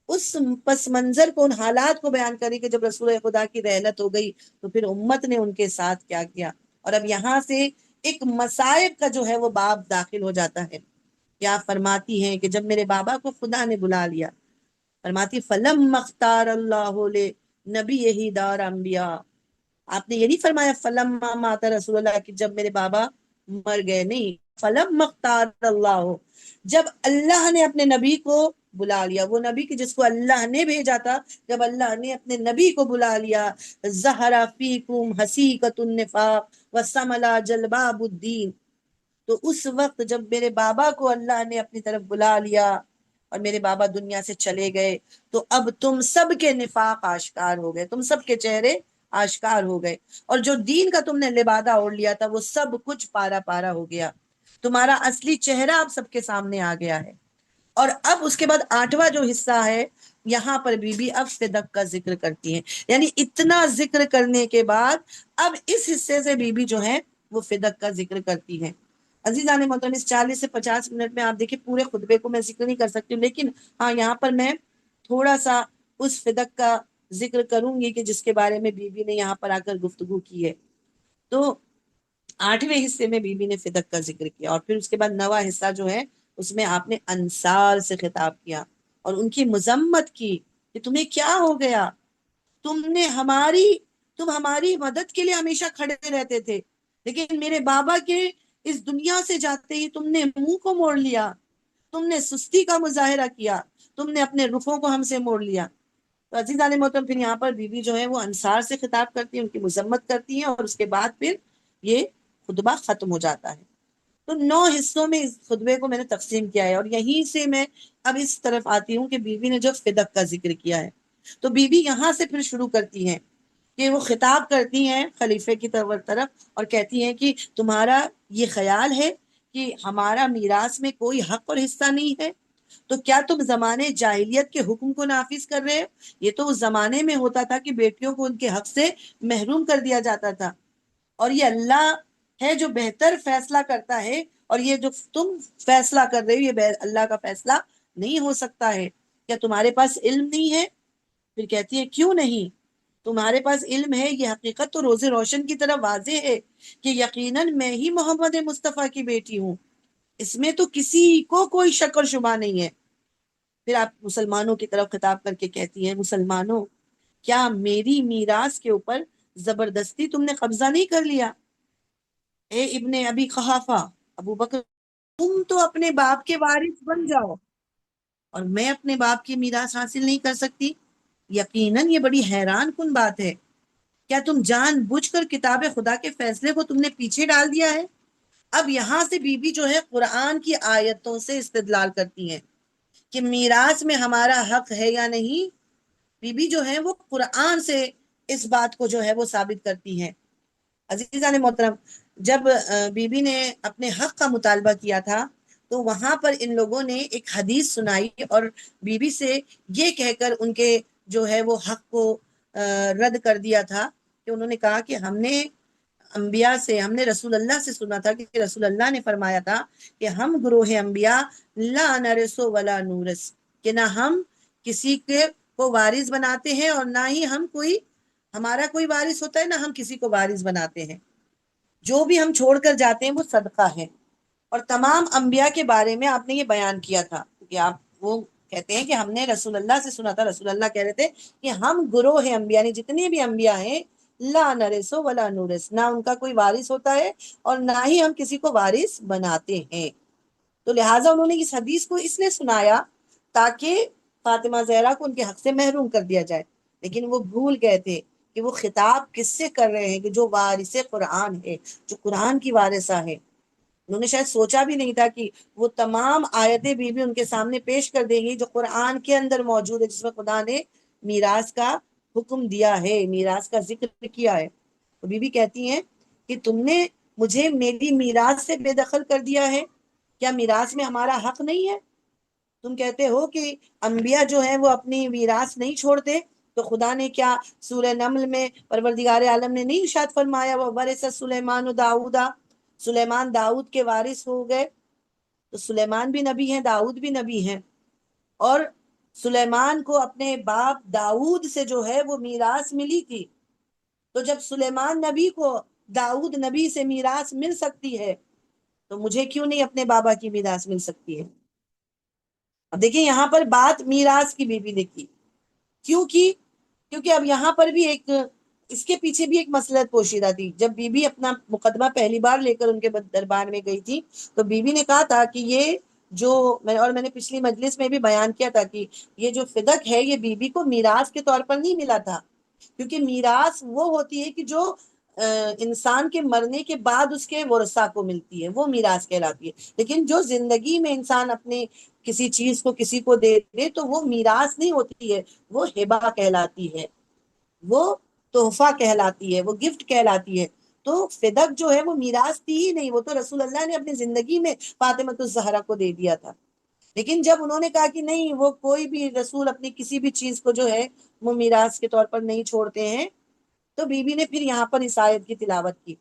اس پس منظر کو، ان حالات کو بیان کری کہ جب رسول خدا کی رحلت ہو گئی تو پھر امت نے ان کے ساتھ کیا کیا۔ اور اب یہاں سے ایک مصائب کا جو ہے وہ باب داخل ہو جاتا ہے۔ کیا فرماتی ہیں کہ جب میرے بابا کو خدا نے بلا لیا، فرماتی فلم مختار اللہ نبی یہی دار انبیاء، آپ نے یہ نہیں فرمایا فلم مات رسول اللہ کہ جب میرے بابا مر گئے، نہیں، فلم مختار اللہ، جب اللہ نے اپنے نبی کو بلا لیا، وہ نبی کہ جس کو اللہ نے بھیجا تھا، جب اللہ نے اپنے نبی کو بلا لیا، ظہر فیکم حسیقۃ النفاق وثملا جلباب الدین، تو اس وقت جب میرے بابا کو اللہ نے اپنی طرف بلا لیا اور میرے بابا دنیا سے چلے گئے تو اب تم سب کے نفاق آشکار ہو گئے، تم سب کے چہرے آشکار ہو گئے، اور جو دین کا تم نے لبادہ اوڑھ لیا تھا وہ سب کچھ پارا پارا ہو گیا، تمہارا اصلی چہرہ اب سب کے سامنے آ گیا ہے۔ اور اب اس کے بعد 8واں جو حصہ ہے، یہاں پر بی اب فدق کا ذکر کرتی ہیں، یعنی اتنا ذکر کرنے کے بعد اب اس حصے سے بی جو ہے وہ فدق کا ذکر کرتی ہیں۔ عزیزان محترم، اس 40 سے 50 منٹ میں آپ دیکھیں پورے خطبے کو میں ذکر نہیں کر سکتی ہوں، لیکن ہاں یہاں پر میں تھوڑا سا اس فدق کا ذکر کروں گی کہ جس کے بارے میں بی بی نے یہاں پر آ کر گفتگو کی ہے. تو 8ویں حصے میں بی بی نے فدق کا ذکر کیا، اور پھر اس کے بعد 9واں حصہ جو ہے اس میں آپ نے انصار سے خطاب کیا اور ان کی مذمت کی کہ تمہیں کیا ہو گیا، تم ہماری مدد کے لیے ہمیشہ کھڑے رہتے تھے، لیکن میرے بابا کے اس دنیا سے جاتے ہی تم نے منہ کو موڑ لیا، تم نے سستی کا مظاہرہ کیا، تم نے اپنے رخوں کو ہم سے موڑ لیا. تو عزیزان محترم پھر یہاں پر بیوی جو ہے وہ انصار سے خطاب کرتی ہے، ان کی مذمت کرتی ہیں، اور اس کے بعد پھر یہ خطبہ ختم ہو جاتا ہے. تو 9 حصوں میں اس خطبے کو میں نے تقسیم کیا ہے، اور یہیں سے میں اب اس طرف آتی ہوں کہ بیوی نے جو فدق کا ذکر کیا ہے تو بیوی یہاں سے پھر شروع کرتی ہیں کہ وہ خطاب کرتی ہیں خلیفے کی طرف اور کہتی ہیں کہ تمہارا یہ خیال ہے کہ ہمارا میراث میں کوئی حق اور حصہ نہیں ہے، تو کیا تم زمانے جاہلیت کے حکم کو نافذ کر رہے ہو؟ یہ تو اس زمانے میں ہوتا تھا کہ بیٹیوں کو ان کے حق سے محروم کر دیا جاتا تھا، اور یہ اللہ ہے جو بہتر فیصلہ کرتا ہے، اور یہ جو تم فیصلہ کر رہے ہو یہ اللہ کا فیصلہ نہیں ہو سکتا ہے. کیا تمہارے پاس علم نہیں ہے؟ پھر کہتی ہے کیوں نہیں، تمہارے پاس علم ہے، یہ حقیقت تو روز روشن کی طرح واضح ہے کہ یقیناً میں ہی محمد مصطفیٰ کی بیٹی ہوں، اس میں تو کسی کو کوئی شک اور شبہ نہیں ہے. پھر آپ مسلمانوں کی طرف خطاب کر کے کہتی ہیں مسلمانوں، کیا میری میراث کے اوپر زبردستی تم نے قبضہ نہیں کر لیا؟ اے ابن ابی قحافہ، ابو بکر، تم تو اپنے باپ کے وارث بن جاؤ اور میں اپنے باپ کی میراث حاصل نہیں کر سکتی. یقیناً یہ بڑی حیران کن بات ہے. کیا تم جان بوجھ کر کتاب خدا کے فیصلے کو تم نے پیچھے ڈال دیا ہے؟ اب یہاں سے بی بی جو ہے قرآن کی آیتوں سے استدلال کرتی ہیں کہ میراث میں ہمارا حق ہے یا نہیں. بی بی جو ہے وہ قرآن سے اس بات کو جو ہے وہ ثابت کرتی ہیں. عزیزان محترم، جب بی بی نے اپنے حق کا مطالبہ کیا تھا تو وہاں پر ان لوگوں نے ایک حدیث سنائی اور بی بی سے یہ کہہ کر ان کے جو ہے وہ حق کو رد کر دیا تھا کہ انہوں نے کہا کہ ہم نے انبیاء سے، ہم نے رسول اللہ سے سنا تھا کہ رسول اللہ نے فرمایا تھا کہ ہم گروہ انبیاء لا نرث ولا نورث، کہ نہ ہم کسی کے کو وارث بناتے ہیں اور نہ ہی ہمارا کوئی وارث ہوتا ہے، نہ ہم کسی کو وارث بناتے ہیں. جو بھی ہم چھوڑ کر جاتے ہیں وہ صدقہ ہے. اور تمام انبیاء کے بارے میں آپ نے یہ بیان کیا تھا کہ آپ وہ کہتے ہیں کہ ہم نے رسول اللہ سے سنا تھا، رسول اللہ کہہ رہے تھے کہ ہم گروہ ہیں انبیاء، یعنی جتنے بھی انبیاء ہیں لا نرث ولا نورث، نہ ان کا کوئی وارث ہوتا ہے اور نہ ہی ہم کسی کو وارث بناتے ہیں. تو لہٰذا انہوں نے اس حدیث کو اس لیے سنایا تاکہ فاطمہ زہرا کو ان کے حق سے محروم کر دیا جائے، لیکن وہ بھول گئے تھے کہ وہ خطاب کس سے کر رہے ہیں، کہ جو وارث قرآن ہے، جو قرآن کی وارثہ ہے. انہوں نے شاید سوچا بھی نہیں تھا کہ وہ تمام آیتیں بی بی ان کے سامنے پیش کر دیں گی جو قرآن کے اندر موجود ہے، جس میں خدا نے میراث کا حکم دیا ہے، میراث کا ذکر کیا ہے. تو بی بی کہتی ہیں کہ تم نے مجھے میری میراث سے بے دخل کر دیا ہے، کیا میراث میں ہمارا حق نہیں ہے؟ تم کہتے ہو کہ انبیاء جو ہیں وہ اپنی میراث نہیں چھوڑتے، تو خدا نے کیا سورہ نمل میں پروردگار عالم نے نہیں ارشاد فرمایا وَوَرِثَ سُلَیمَانُ دَاوُودَ، سلیمان داؤد کے وارث ہو گئے؟ تو سلیمان بھی نبی ہیں، داؤد بھی نبی ہیں، اور سلیمان کو اپنے باپ داؤد سے جو ہے وہ میراث ملی تھی. تو جب سلیمان نبی کو داؤد نبی سے میراث مل سکتی ہے تو مجھے کیوں نہیں اپنے بابا کی میراث مل سکتی ہے؟ اب دیکھیں یہاں پر بات میراث کی بی بی نے کی، کیوں کی؟ کیونکہ اب یہاں پر بھی اس کے پیچھے بھی ایک مسئلہ پوشیدہ تھی. جب بی بی اپنا مقدمہ پہلی بار لے کر ان کے دربار میں گئی تھی تو بی بی نے کہا تھا کہ یہ جو میں نے پچھلی مجلس میں بھی بیان کیا تھا کہ یہ جو فدق ہے یہ بی بی کو میراث کے طور پر نہیں ملا تھا، کیونکہ میراث وہ ہوتی ہے کہ جو انسان کے مرنے کے بعد اس کے ورثاء کو ملتی ہے، وہ میراث کہلاتی ہے. لیکن جو زندگی میں انسان اپنے کسی چیز کو کسی کو دے دے تو وہ میراث نہیں ہوتی ہے، وہ ہبہ کہلاتی ہے، وہ تحفہ کہلاتی ہے، وہ گفٹ کہلاتی ہے. تو فدق جو ہے وہ میراث تھی ہی نہیں، وہ تو رسول اللہ نے اپنی زندگی میں فاطمہ الزہرا کو دے دیا تھا. لیکن جب انہوں نے کہا کہ نہیں، وہ کوئی بھی رسول اپنی کسی بھی چیز کو جو ہے وہ میراث کے طور پر نہیں چھوڑتے ہیں، تو بی بی نے پھر یہاں پر اس آیت کی تلاوت کی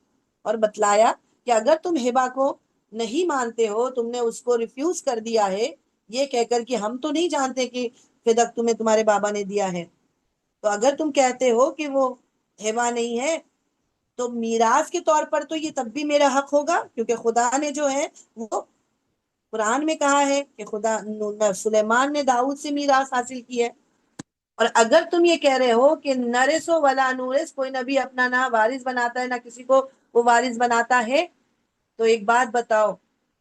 اور بتلایا کہ اگر تم ہبہ کو نہیں مانتے ہو، تم نے اس کو ریفیوز کر دیا ہے یہ کہہ کر کہ ہم تو نہیں جانتے کہ فدق تمہیں تمہارے بابا نے دیا ہے، تو اگر تم کہتے ہو کہ وہ ہیوا نہیں ہے تو میراث کے طور پر تو یہ تب بھی میرا حق ہوگا، کیونکہ خدا نے جو ہے وہ قرآن میں کہا ہے کہ خدا سلیمان نے داؤد سے میراث حاصل کی ہے۔ اور اگر تم یہ کہہ رہے ہو کہ نرسو ولا نورس، کوئی نبی اپنا نہ وارث بناتا ہے نہ کسی کو وہ وارث بناتا ہے، تو ایک بات بتاؤ،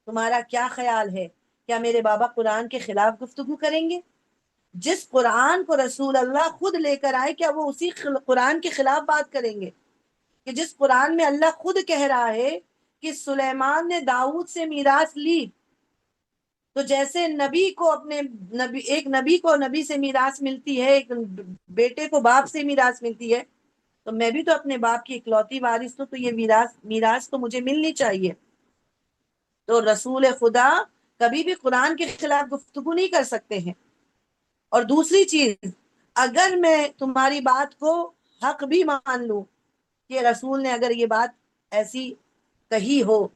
تمہارا کیا خیال ہے، کیا میرے بابا قرآن کے خلاف گفتگو کریں گے؟ جس قرآن کو رسول اللہ خود لے کر آئے، کیا وہ اسی قرآن کے خلاف بات کریں گے؟ کہ جس قرآن میں اللہ خود کہہ رہا ہے کہ سلیمان نے داؤد سے میراث لی، تو جیسے نبی کو اپنے ایک نبی کو نبی سے میراث ملتی ہے، ایک بیٹے کو باپ سے میراث ملتی ہے، تو میں بھی تو اپنے باپ کی اکلوتی وارث ہوں، تو یہ میراث تو مجھے ملنی چاہیے۔ تو رسول خدا کبھی بھی قرآن کے خلاف گفتگو نہیں کر سکتے ہیں۔ اور دوسری چیز، اگر میں تمہاری بات کو حق بھی مان لوں کہ رسول نے اگر یہ بات ایسی کہی ہو،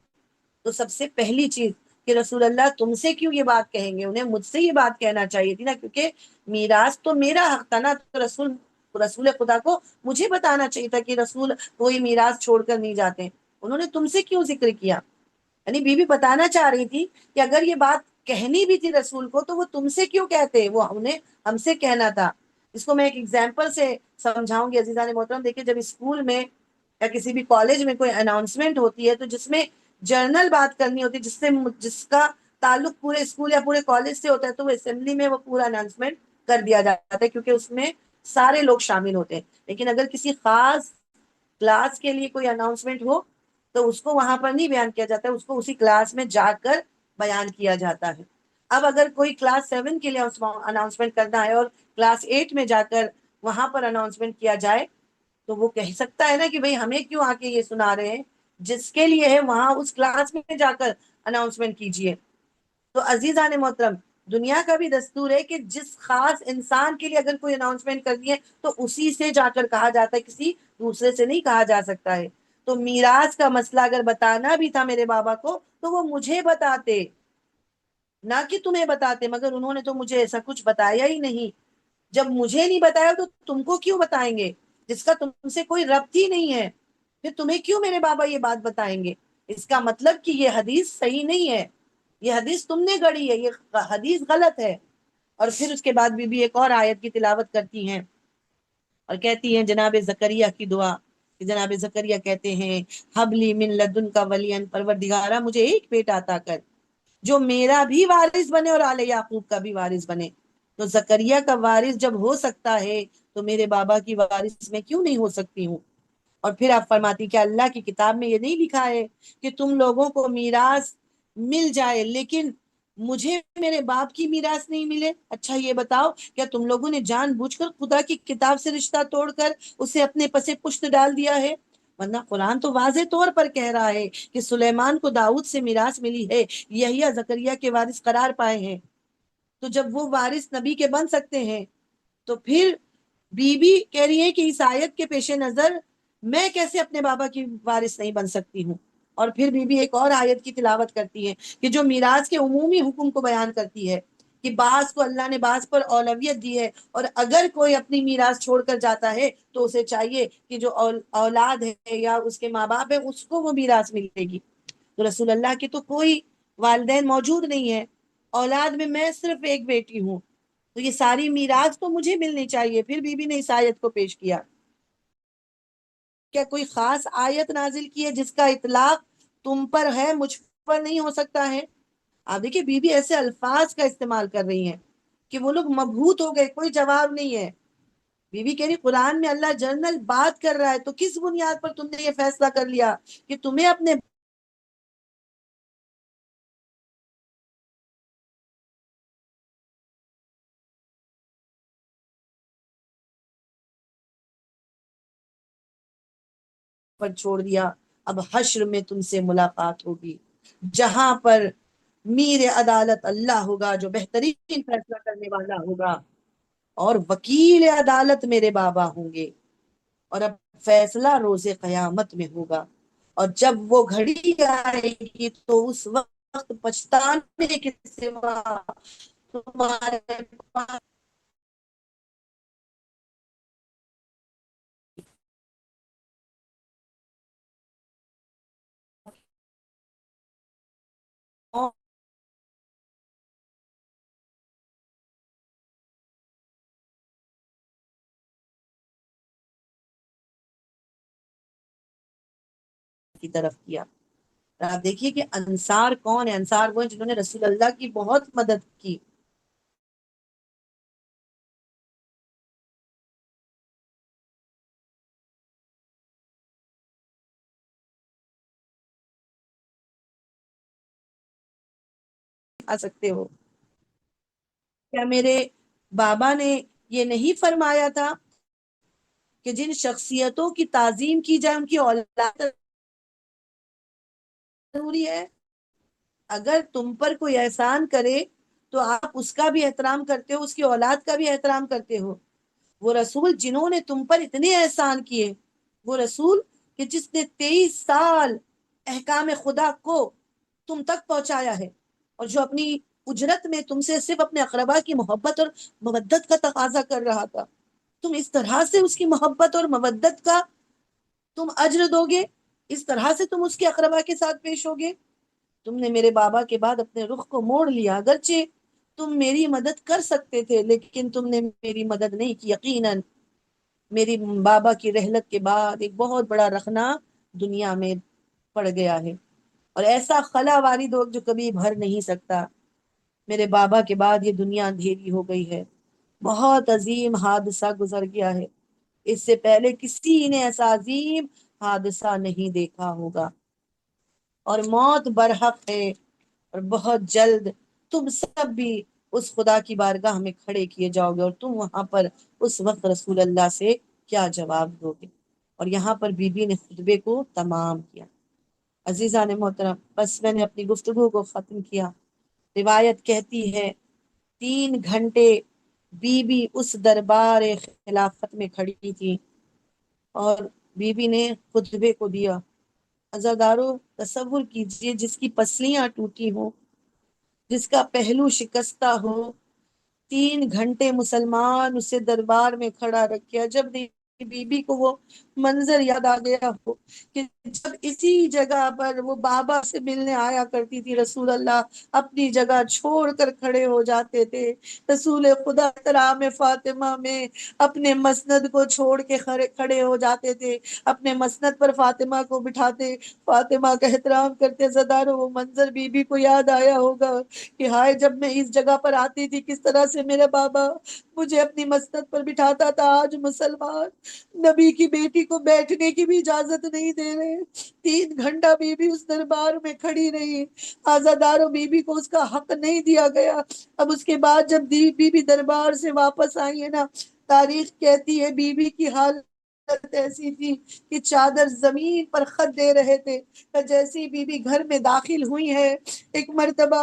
تو سب سے پہلی چیز کہ رسول اللہ تم سے کیوں یہ بات کہیں گے، انہیں مجھ سے یہ بات کہنا چاہیے تھی نا، کیونکہ میراث تو میرا حق تھا نا، تو رسول خدا کو مجھے بتانا چاہیے تھا کہ رسول کوئی میراث چھوڑ کر نہیں جاتے، انہوں نے تم سے کیوں ذکر کیا؟ یعنی بی بی بتانا چاہ رہی تھی کہ اگر یہ بات کہنی بھی تھی رسول کو تو وہ تم سے کیوں کہتے، وہ انہیں ہم سے کہنا تھا۔ اس کو میں ایک ایگزامپل سے سمجھاؤں گی عزیزان محترم۔ دیکھیں، جب اسکول میں یا کسی بھی کالج میں کوئی اناؤنسمنٹ ہوتی ہے، تو جس میں جرنل بات کرنی ہوتی ہے، جس کا تعلق پورے اسکول یا پورے کالج سے ہوتا ہے، تو وہ اسمبلی میں وہ پورا اناؤنسمنٹ کر دیا جاتا ہے، کیونکہ اس میں سارے لوگ شامل ہوتے ہیں۔ لیکن اگر کسی خاص کلاس کے لیے کوئی اناؤنسمنٹ ہو تو اس کو وہاں پر نہیں بیان کیا جاتا ہے، اس کو اسی کلاس میں جا کر بیان کیا جاتا ہے۔ اب اگر کوئی کلاس 7 کے لیے اناؤنسمنٹ کرنا ہے اور کلاس 8 میں جا کر وہاں پر اناؤنسمنٹ کیا جائے، تو وہ کہہ سکتا ہے نا کہ بھئی ہمیں کیوں آ کے یہ سنا رہے ہیں، جس کے لیے ہے وہاں اس کلاس میں جا کر اناؤنسمنٹ کیجئے۔ تو عزیزان محترم، دنیا کا بھی دستور ہے کہ جس خاص انسان کے لیے اگر کوئی اناؤنسمنٹ کرنی ہے تو اسی سے جا کر کہا جاتا ہے، کسی دوسرے سے نہیں کہا جا سکتا ہے۔ تو میراث کا مسئلہ اگر بتانا بھی تھا میرے بابا کو تو وہ مجھے بتاتے، نہ کہ تمہیں بتاتے، مگر انہوں نے تو مجھے ایسا کچھ بتایا ہی نہیں۔ جب مجھے نہیں بتایا تو تم کو کیوں بتائیں گے، جس کا تم سے کوئی ربط ہی نہیں ہے، پھر تمہیں کیوں میرے بابا یہ بات بتائیں گے؟ اس کا مطلب کہ یہ حدیث صحیح نہیں ہے، یہ حدیث تم نے گڑھی ہے، یہ حدیث غلط ہے۔ اور پھر اس کے بعد بی بی ایک اور آیت کی تلاوت کرتی ہیں اور کہتی ہیں جناب زکریا کی دعا، کہ جناب زکریا کہتے ہیں حبلی من لدن کا ولین، پروردگارہ مجھے ایک بیٹا عطا کر جو میرا بھی وارث بنے اور آل یعقوب کا بھی وارث بنے۔ تو زکریا کا وارث جب ہو سکتا ہے تو میرے بابا کی وارث میں کیوں نہیں ہو سکتی ہوں؟ اور پھر آپ فرماتی کہ اللہ کی کتاب میں یہ نہیں لکھا ہے کہ تم لوگوں کو میراث مل جائے لیکن مجھے میرے باپ کی میراث نہیں ملے؟ اچھا یہ بتاؤ، کیا تم لوگوں نے جان بوجھ کر خدا کی کتاب سے رشتہ توڑ کر اسے اپنے پسے پشت ڈال دیا ہے؟ ورنہ قرآن تو واضح طور پر کہہ رہا ہے کہ سلیمان کو داؤد سے میراث ملی ہے، یحییٰ زکریا کے وارث قرار پائے ہیں۔ تو جب وہ وارث نبی کے بن سکتے ہیں تو پھر بی بی کہہ رہی ہے کہ اس آیت کے پیش نظر میں کیسے اپنے بابا کی وارث نہیں بن سکتی ہوں؟ اور پھر بی بی ایک اور آیت کی تلاوت کرتی ہے کہ جو میراث کے عمومی حکم کو بیان کرتی ہے کہ بعض کو اللہ نے بعض پر اولویت دی ہے، اور اگر کوئی اپنی میراث چھوڑ کر جاتا ہے تو اسے چاہیے کہ جو اولاد ہے یا اس کے ماں باپ ہے اس کو وہ میراث ملے گی۔ تو رسول اللہ کے تو کوئی والدین موجود نہیں ہے، اولاد میں صرف ایک بیٹی ہوں، تو یہ ساری میراث تو مجھے ملنی چاہیے۔ پھر بی بی نے اس آیت کو پیش کیا، کیا کوئی خاص آیت نازل کی ہے جس کا اطلاق تم پر ہے مجھ پر نہیں ہو سکتا ہے؟ آپ دیکھیں بی بی ایسے الفاظ کا استعمال کر رہی ہیں کہ وہ لوگ مبہوت ہو گئے، کوئی جواب نہیں ہے۔ بی بی کہہ رہی قرآن میں اللہ جنرل بات کر رہا ہے، تو کس بنیاد پر تم نے یہ فیصلہ کر لیا کہ تمہیں اپنے پر چھوڑ دیا؟ اب حشر میں تم سے ملاقات ہوگی، جہاں پر میر عدالت اللہ ہوگا جو بہترین فیصلہ کرنے والا ہوگا، اور وکیل عدالت میرے بابا ہوں گے، اور اب فیصلہ روز قیامت میں ہوگا۔ اور جب وہ گھڑی آئے گی تو اس وقت پچھتانے کے سوا تمہارے پاس کی طرف کیا۔ آپ دیکھیے کہ انصار کون ہے؟ انصار وہ ہیں جنہوں نے رسول اللہ کی بہت مدد کی۔ آ سکتے ہو کیا میرے بابا نے یہ نہیں فرمایا تھا کہ جن شخصیتوں کی تعظیم کی جائے ان کی اولاد ضروری ہے؟ اگر تم پر کوئی احسان کرے تو آپ اس کا بھی احترام کرتے ہو، اس کی اولاد کا بھی احترام کرتے ہو۔ وہ رسول جنہوں نے تم پر اتنے احسان کیے، وہ رسول کہ جس نے 23 سال احکام خدا کو تم تک پہنچایا ہے، اور جو اپنی اجرت میں تم سے صرف اپنے اقربا کی محبت اور مودت کا تقاضا کر رہا تھا، تم اس طرح سے اس کی محبت اور مودت کا تم اجر دو گے، اس طرح سے تم اس کے اقربا کے ساتھ پیش ہوگے؟ تم نے میرے بابا کے بعد اپنے رخ کو موڑ لیا، اگرچہ تم میری مدد کر سکتے تھے لیکن تم نے میری مدد نہیں کی۔ یقیناً میری بابا کی رحلت کے بعد ایک بہت بڑا رخنا دنیا میں پڑ گیا ہے، اور ایسا خلا وارد ہو جو کبھی بھر نہیں سکتا۔ میرے بابا کے بعد یہ دنیا اندھیری ہو گئی ہے، بہت عظیم حادثہ گزر گیا ہے، اس سے پہلے کسی نے ایسا عظیم حادثہ نہیں دیکھا ہوگا، اور موت برحق ہے، اور بہت جلد تم سب بھی اس خدا کی بارگاہ میں کھڑے کیے جاؤ گے، اور تم وہاں پر اس وقت رسول اللہ سے کیا جواب دو گے؟ اور یہاں پر بی بی نے خطبے کو تمام کیا۔ عزیزان محترم، بس میں نے اپنی گفتگو کو ختم کیا۔ روایت کہتی ہے 3 گھنٹے بی بی اس دربار خلافت میں کھڑی تھی اور بی بی نے خطبے کو دیا۔ عزادارو، تصور کیجئے جس کی پسلیاں ٹوٹی ہوں، جس کا پہلو شکستہ ہو، 3 گھنٹے مسلمان اسے دربار میں کھڑا رکھیا۔ جب بی بی کو وہ منظر یاد آ گیا ہو کہ جب اسی جگہ پر وہ بابا سے ملنے آیا کرتی تھی، رسول اللہ اپنی جگہ چھوڑ کر کھڑے ہو جاتے تھے، رسول خدا احترام فاطمہ میں اپنے مسند کو چھوڑ کے کھڑے ہو جاتے تھے، اپنے مسند پر فاطمہ کو بٹھاتے، فاطمہ کا احترام کرتے۔ زدارو، وہ منظر بی بی کو یاد آیا ہوگا کہ ہائے جب میں اس جگہ پر آتی تھی کس طرح سے میرے بابا مجھے اپنی مسند پر بٹھاتا تھا، آج مسلمان نبی کی بیٹی کو بیٹھنے کی بھی اجازت نہیں دے رہے۔ 3 گھنٹہ بی بی اس دربار میں کھڑی رہی، آزادارو بی بی کو اس کا حق نہیں دیا گیا۔ اب اس کے بعد جب بی بی دربار سے واپس آئی ہے نا، تاریخ کہتی ہے بی بی کی حالت ایسی تھی کہ چادر زمین پر خط دے رہے تھے۔ جیسی بی بی گھر میں داخل ہوئی ہے، ایک مرتبہ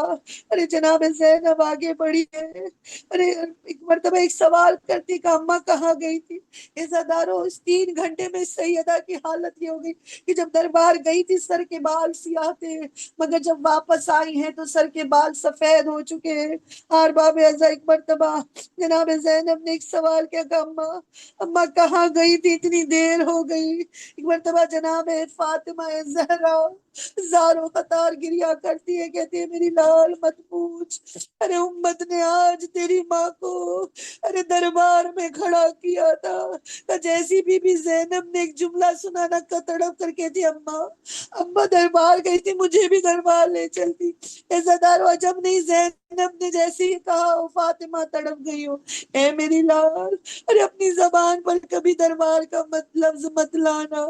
ارے جناب زینب آگے بڑھی ہے، ارے ایک مرتبہ ایک سوال کرتی کہ اماں کہاں گئی تھی؟ عزادارو، اس 3 گھنٹے میں سیدہ کی حالت یہ ہو گئی کہ جب دربار گئی تھی سر کے بال سیاہ تھے، مگر جب واپس آئی ہیں تو سر کے بال سفید ہو چکے ہیں۔ ارباب اعزا، ایک مرتبہ جناب زینب نے ایک سوال کیا کہ اماں کہاں گئی تھی، اتنی دیر ہو گئی؟ ایک مرتبہ جناب فاطمہ زہرا زارو قطار گریا کرتی ہے، کہتی ہے میری لال مت پوچھ، ارے امت نے آج تیری ماں کو ارے دربار میں کھڑا کیا تھا۔ جیسی بی بی زینب نے ایک جملہ سنا نا، تڑپ کر کہتی اماں دربار گئی تھی، مجھے بھی دربار لے چلتی۔ عزادارو، عجب نہیں زینب نے جیسے ہی کہا فاطمہ تڑپ گئی ہو، اے میری لال، ارے اپنی زبان پر کبھی دربار کا لفظ مت لانا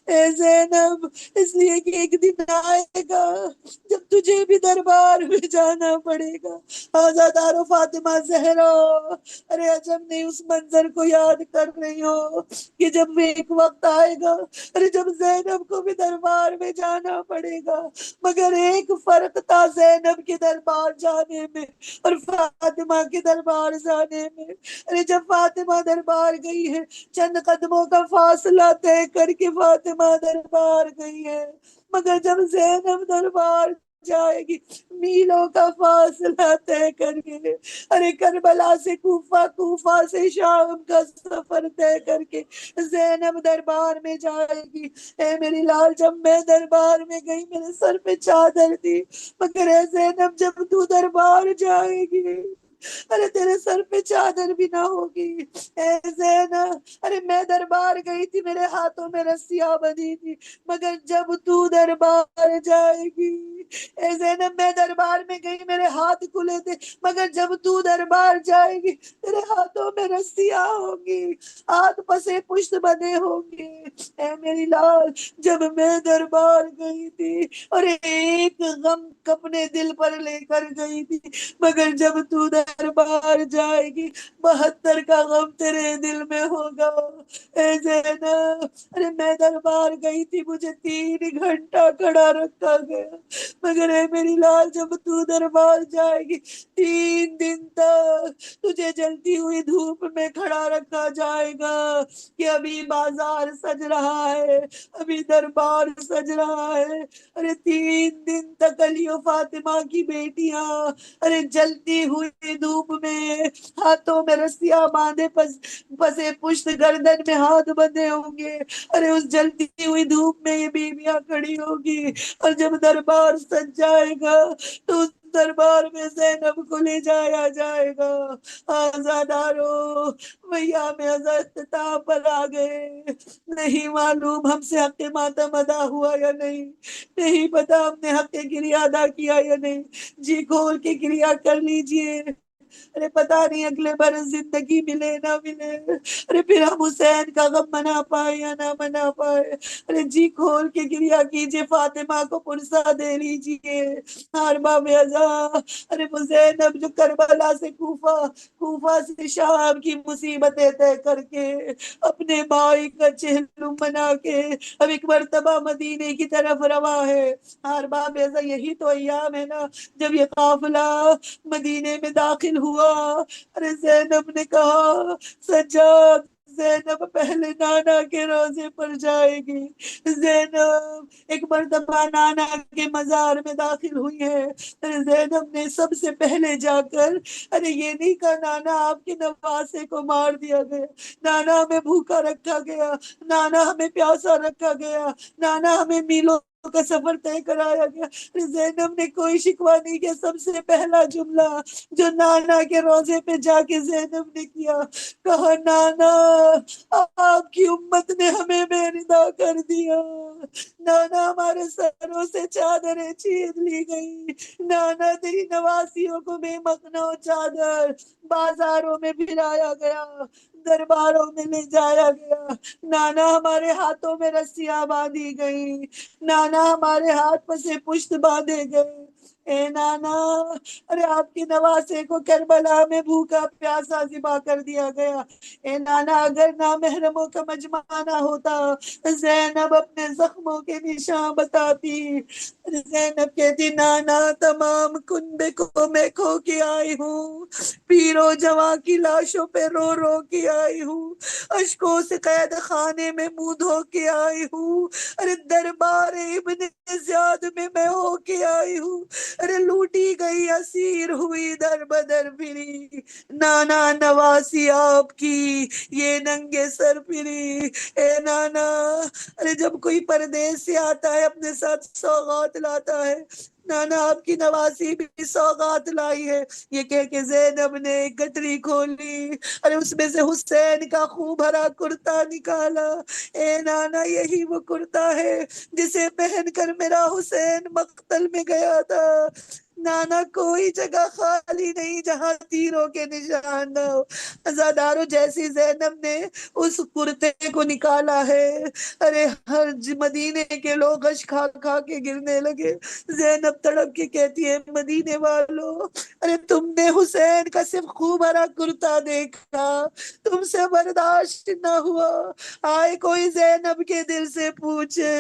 اے زینب، اس لیے کہ ایک دن آئے گا جب تجھے بھی دربار میں جانا پڑے گا۔ آزادارو، فاطمہ زہرا ارے عجب نہیں اس منظر کو یاد کر رہی ہو کہ جب ایک وقت آئے گا ارے جب زینب کو بھی دربار میں جانا پڑے گا، مگر ایک فرق تھا زینب کے دربار جانے میں اور فاطمہ کے دربار جانے میں۔ ارے جب فاطمہ دربار گئی ہے، چند قدموں کا فاصلہ طے کر کے فاطمہ دربار گئی ہے، مگر جب زینب دربار جائے گی میلوں کا فاصلہ طے کر کے، ارے کربلا سے کوفہ، کوفہ سے شام کا سفر طے کر کے زینب دربار میں جائے گی۔ اے میری لال، جب میں دربار میں گئی میرے سر پہ چادر تھی، مگر اے زینب جب تو دربار جائے گی ارے تیرے سر پہ چادر بھی نہ ہوگی اے زینب. ارے میں دربار گئی تھی، میرے ہاتھوں میں رسیاں بندھی تھی، مگر جب تو دربار جائے گی. اے زینب میں دربار میں گئی، میرے ہاتھ کھلے تھے، مگر جب تو دربار جائے گی تیرے ہاتھوں میں رسیاں ہوں گی، ہاتھ پسے پشت بندھے ہوں گے. اے میری لال، جب میں دربار گئی تھی اور ایک غم اپنے دل پر لے کر گئی تھی، مگر جب تو دربار جائے گی 72 کا غم تیرے دل میں ہوگا. اے زینب، ارے میں دربار گئی تھی، مجھے 3 گھنٹہ کھڑا رکھا گیا، مگر اے میری لال جب تو دربار جائے گی 3 دن تک تجھے جلتی ہوئی دھوپ میں کھڑا رکھا جائے گا کہ ابھی بازار سج رہا ہے، ابھی دربار سج رہا ہے. ارے 3 دن تک علی و فاطمہ کی بیٹیاں ارے جلتی ہوئی دھوپ میں ہاتھوں میں رسیاں باندھے پسے پشت گردن میں ہاتھ بندھے ہوں گے. ارے اس جلتی ہوئی دھوپ میں یہ بیویاں کھڑی ہوگی، اور جب دربار سج جائے گا تو اس دربار میں زینب کو لے جایا جائے گا. آزادارو ویام اختتام پر آ گئے. نہیں معلوم ہم سے حق ماتم ادا ہوا یا نہیں، نہیں پتا ہم نے حق گریہ ادا کیا یا نہیں. جی کھول کے گریہ کر لیجئے. ارے پتا نہیں اگلے برس زندگی ملے نہ ملے، ارے پھر ہم حسین کا غم منا پائے یا نہ منا پائے. ارے جی کھول کے گریہ کیجئے، فاطمہ کو پرسہ دے لیجئے. باب ازا، ارے وہ زینب جو کربلا سے کوفہ سے شام کی مصیبتیں طے کر کے اپنے بھائی کا چہلم بنا کے اب ایک مرتبہ مدینے کی طرف رواں ہے. باب ازا یہی تو ایام ہے نا جب یہ قافلہ مدینے میں داخل ہوا. ارے زینب نے کہا سجاد زینب پہلے نانا کے روضے پر جائے گی. زینب ایک مرتبہ نانا کے مزار میں داخل ہوئی ہے. ارے زینب نے سب سے پہلے جا کر ارے یہ نہیں کہا نانا آپ کے نواسے کو مار دیا گیا، نانا ہمیں بھوکا رکھا گیا، نانا ہمیں پیاسا رکھا گیا، نانا ہمیں میلوں کا سفر طے کرایا گیا. زینب نے کوئی شکوہ نہیں کیا، سب سے پہلا جملہ جو نانا کے روضے پہ جا کے زینب نے کیا، کہا نانا آپ کی امت نے ہمیں بے ندا کر دیا، نانا ہمارے سروں سے چادریں چھین لی گئی، نانا تیری نواسیوں کو بے مخنہ چادر بازاروں میں پھرایا گیا، درباروں میں لے جایا گیا، نانا ہمارے ہاتھوں میں رسیاں باندھی گئی، نانا ہمارے ہاتھ پسے پشت باندھے گئے. اے نانا، ارے آپ کے نواسے کو کربلا میں بھوکا پیاسا ذبح کر دیا گیا. اے نانا اگر نامحرموں کا مجمع نہ ہوتا زینب اپنے زخموں کے نشان بتاتی. زینب کہتی نانا تمام کنبے کو میں کھو کے آئی ہوں، پیرو جوان کی لاشوں پہ رو رو کے آئی ہوں، اشکوں سے قید خانے میں منہ دھو کے آئی ہوں، ارے دربار ابن زیاد میں ہو کے آئی ہوں، ارے لوٹی گئی اسیر ہوئی در بدر پھری، نانا نواسی آپ کی یہ ننگے سر پھری. اے نانا، ارے جب کوئی پردیس سے آتا ہے اپنے ساتھ سوغات لاتا ہے، نانا آپ کی نواسی بھی سوغات لائی ہے. یہ کہہ کے زینب نے گٹری کھولی، ارے اس میں سے حسین کا خوب بھرا کرتا نکالا. اے نانا یہی وہ کرتا ہے جسے پہن کر میرا حسین مقتل میں گیا تھا. نانا کوئی جگہ خالی نہیں جہاں تیروں کے نشان نہ ہو. عزادارو جیسی زینب نے اس کرتے کو نکالا ہے، ارے ہر مدینے کے لوگ غش کھا کھا کے گرنے لگے. زینب تڑپ کے کہتی ہے مدینے والو، ارے تم نے حسین کا صرف خوب بھرا کرتا دیکھا، تم سے برداشت نہ ہوا، آئے کوئی زینب کے دل سے پوچھے.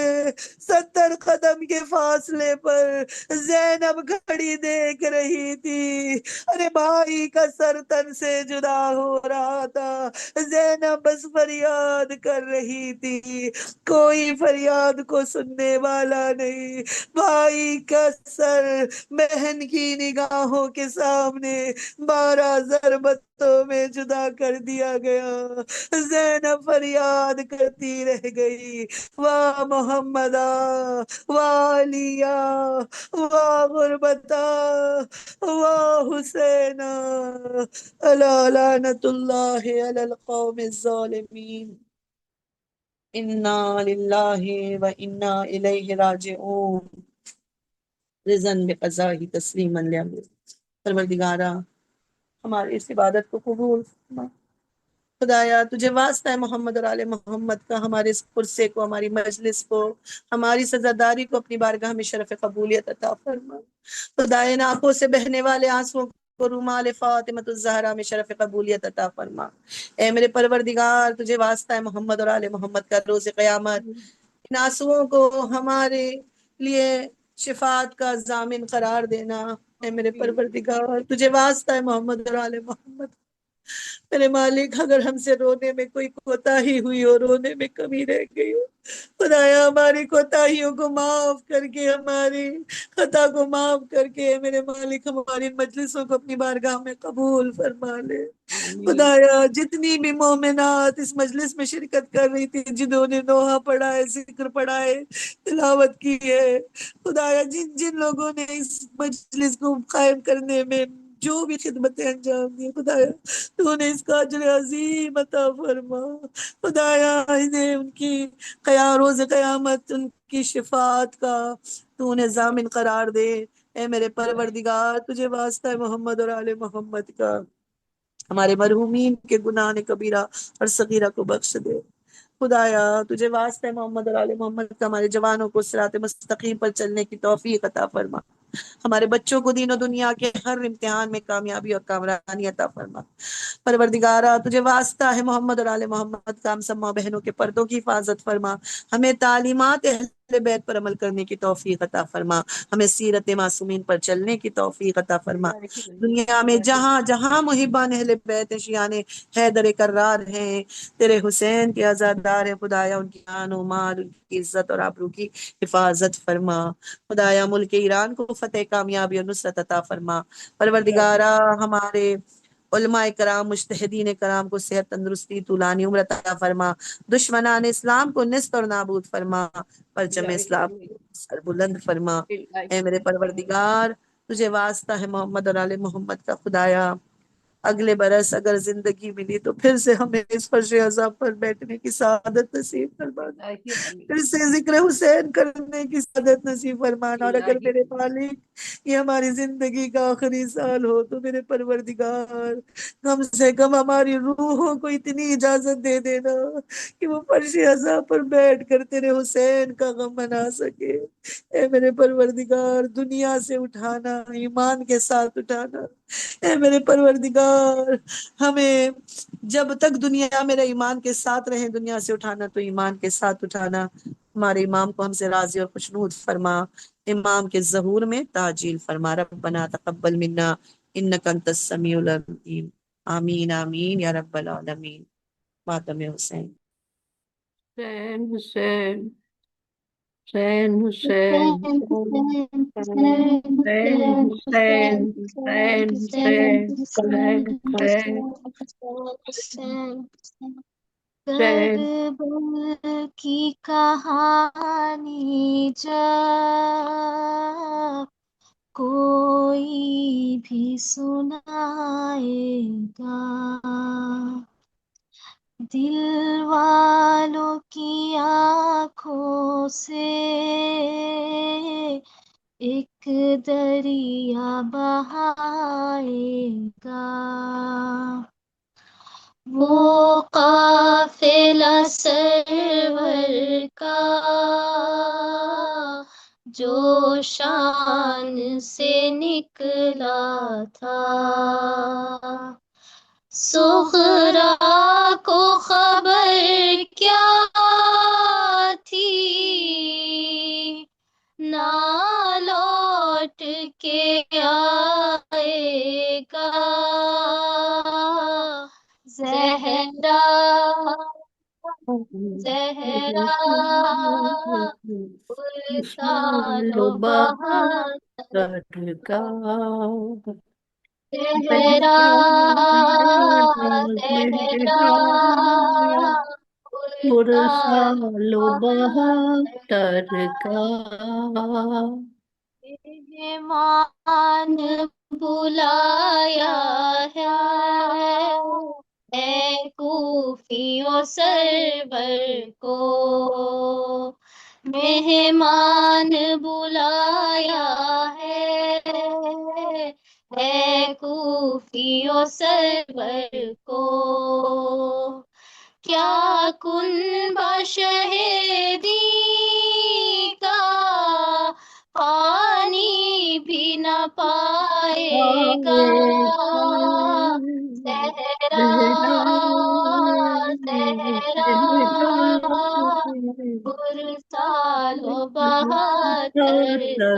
70 قدم کے فاصلے پر زینب گھڑی دیکھ رہی تھی، ارے بھائی کا سر تن سے جدا ہو رہا تھا، زینب بس فریاد کر رہی تھی، کوئی فریاد کو سننے والا نہیں. بھائی کا سر بہن کی نگاہوں کے سامنے 12 ضربتوں میں جدا کر دیا گیا. زینب فریاد کرتی رہ گئی، واہ محمدہ، واہ علیہ، واہ غربتہ حسین الا لعنت اللہ علی القوم الظالمین انا للہ و انا الیہ راجعون رضن بقضاء تسلیما لامر پروردگارا ہماری اس عبادت کو قبول فرما خدایا تجھے واسطہ ہے محمد اور آل محمد کا ہمارے اس پرسے کو ہماری مجلس کو ہماری سزاداری کو اپنی بارگاہ میں شرف قبولیت عطا فرما خدایا ان آنکھوں سے بہنے والے آنسوؤں کو رومال فاطمۃ الزہرا میں شرف قبولیت عطا فرما اے میرے پروردگار تجھے واسطہ ہے محمد اور آل محمد کا روز قیامت ان آنسوؤں کو ہمارے لیے شفاعت کا ضامن قرار دینا اے میرے پروردگار تجھے واسطہ ہے محمد اور آل محمد میرے مالک اگر ہم سے رونے میں کوئی کوتاہی ہوئی ہو رونے میں کمی رہ گئی ہو خدایا ہماری کوتاہیوں کو معاف کر کے ہماری خطا کو معاف کر کے میرے مالک ہماری مجلسوں کو اپنی بارگاہ میں قبول فرما لے خدایا جتنی بھی مومنات اس مجلس میں شرکت کر رہی تھی جنہوں نے نوحہ پڑھا ہے ذکر پڑھا ہے تلاوت کی ہے خدایا جن جن لوگوں نے اس مجلس کو قائم کرنے میں جو بھی خدمتیں انجام دی خدایا تو نے اس کا اجر عظیم عطا فرما خدایا انہیں ان کی روز قیامت ان کی شفاعت کا تو انہیں ضامن قرار دے اے میرے پروردگار تجھے واسطہ ہے محمد اور آل محمد کا ہمارے مرحومین کے گناہ کبیرہ اور صغیرہ کو بخش دے خدایا تجھے واسطہ ہے محمد اور آل محمد کا ہمارے جوانوں کو صراط مستقیم پر چلنے کی توفیق عطا فرما ہمارے بچوں کو دین و دنیا کے ہر امتحان میں کامیابی اور کامرانی عطا فرما پروردگارا تجھے واسطہ ہے محمد اور آل محمد کا ہم سب ماں بہنوں کے پردوں کی حفاظت فرما ہمیں تعلیمات اہل بیت پر عمل کرنے کی توفیق عطا فرما ہمیں سیرت معصومین پر چلنے کی توفیق عطا فرما دنیا میں جہاں جہاں محبان اہل بیت شیعان حیدر کرار ہیں تیرے حسین کے عزادار ہیں خدایا ان کی جان و مال ان کی عزت اور آبرو کی حفاظت فرما خدایا ملک ایران کو فتح کامیابی اور نصرت عطا فرما پروردگارا ہمارے علماء کرام مجتہدین کرام کو صحت تندرستی طولانی عمر عطا فرما دشمنان اسلام کو نست اور نابود فرما پرچم اسلام کو سر بلند فرما اے میرے پروردگار تجھے واسطہ ہے محمد اور آل محمد کا خدایا اگلے برس اگر زندگی ملی تو پھر سے ہمیں اس فرش عذاب پر بیٹھنے کی سعادت نصیب فرمانا پھر سے ذکر حسین کرنے کی سعادت نصیب فرمانا اور اگر میرے مالک یہ ہماری زندگی کا آخری سال ہو تو میرے پروردگار کم سے کم ہماری روحوں کو اتنی اجازت دے دینا کہ وہ فرش عذاب پر بیٹھ کر تیرے حسین کا غم منا سکے اے میرے پروردگار دنیا سے اٹھانا ایمان کے ساتھ اٹھانا اے میرے پروردگار ہمیں جب تک دنیا میرے ایمان کے ساتھ رہے دنیا سے اٹھانا تو ایمان کے ساتھ اٹھانا ہمارے امام کو ہم سے راضی اور خوشنود فرما امام کے ظہور میں تعجیل فرما ربنا تقبل منا انک انت السمیع العلیم آمین آمین یا رب العالمین ماتم حسین حسین حسین حسین حسین حسین حسین حسین حسین کربلا کی کہانی جب کوئی بھی سنائے گا دل والوں کی آنکھوں سے ایک دریا بہائے گا وہ قافلہ سرور کا جو شان سے نکلا تھا سغرا کو خبر کیا تھی نہ لوٹ کے آئے گا زہرا زہرا سال و بہار کا زہرا زہرا سال و بہار کا مہمان بلایا ہے اے کوفیوں سرور کو، مہمان بلایا ہے اے کوفیوں سرور کو، کیا کن بشہیدی کا پانی بھی نہ پائے گا، صحرا صحرا پرسال و بہتر کا،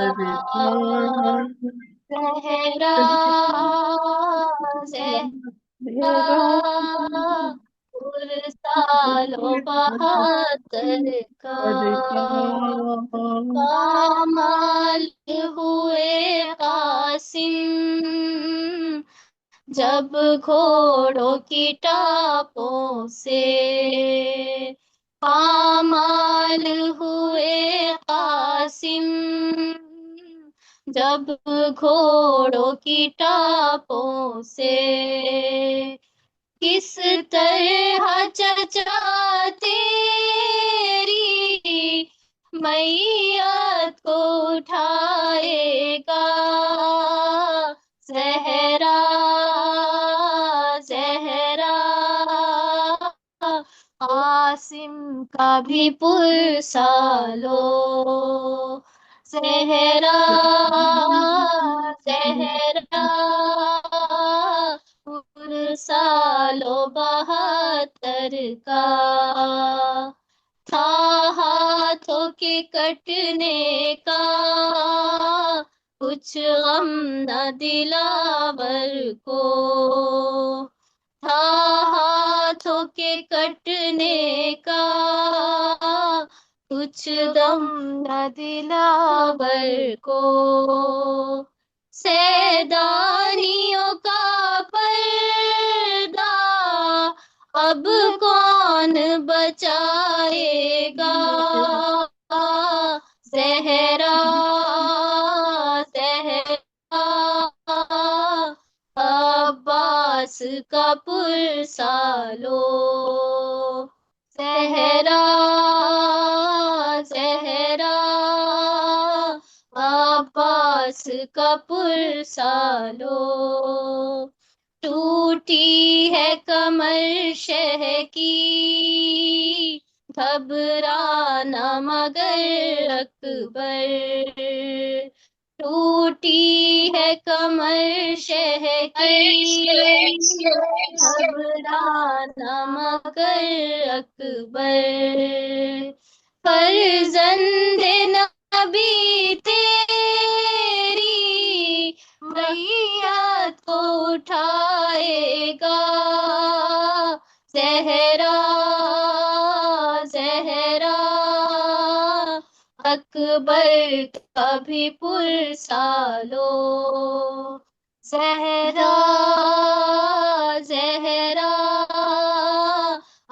صحرا صحرا پرسال و بہتر کا، پامال ہوئے قاسم جب گھوڑوں کی ٹاپوں سے، پامال ہوئے قاسم جب گھوڑوں کی ٹاپوں سے، کس طرح چچا تیری میت کو اٹھائے گا، صحرا صحرا قاسم کا بھی پرسالو، صحرا صحرا پرسال و بہتر کا، تھا ہاتھوں کے کٹنے کا کچھ غم نہ دلاور کو، تھا ہاتھوں کے کٹنے کا کچھ دم نہ دلاور کو، سیدانیوں کا پردہ اب کون بچائے گا، صحرا صحرا عباس کا پرسالو، صحرا صحرا عباس کا پرسالو، ٹوٹی ہے کمر شہ کی گھبرانا مگر اکبر، ٹوٹی ہے کمر شہ کی گھبرانا مگر اکبر، فرزند نبی تیری میت کو اٹھائے گا، صحرا صحرا اکبر کا بھی پرسالو، صحرا صحرا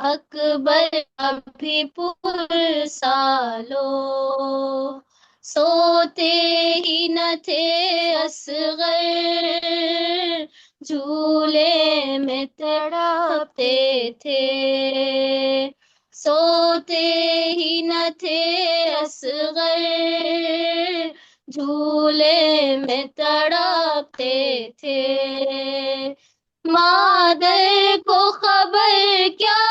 اکبر کا بھی پرسالو، سوتے ہی نہ تھے اصغر جھولے میں تڑپتے تھے، سوتے ہی نہ تھے اصغر جھولے میں تڑپتے تھے، مادر کو خبر کیا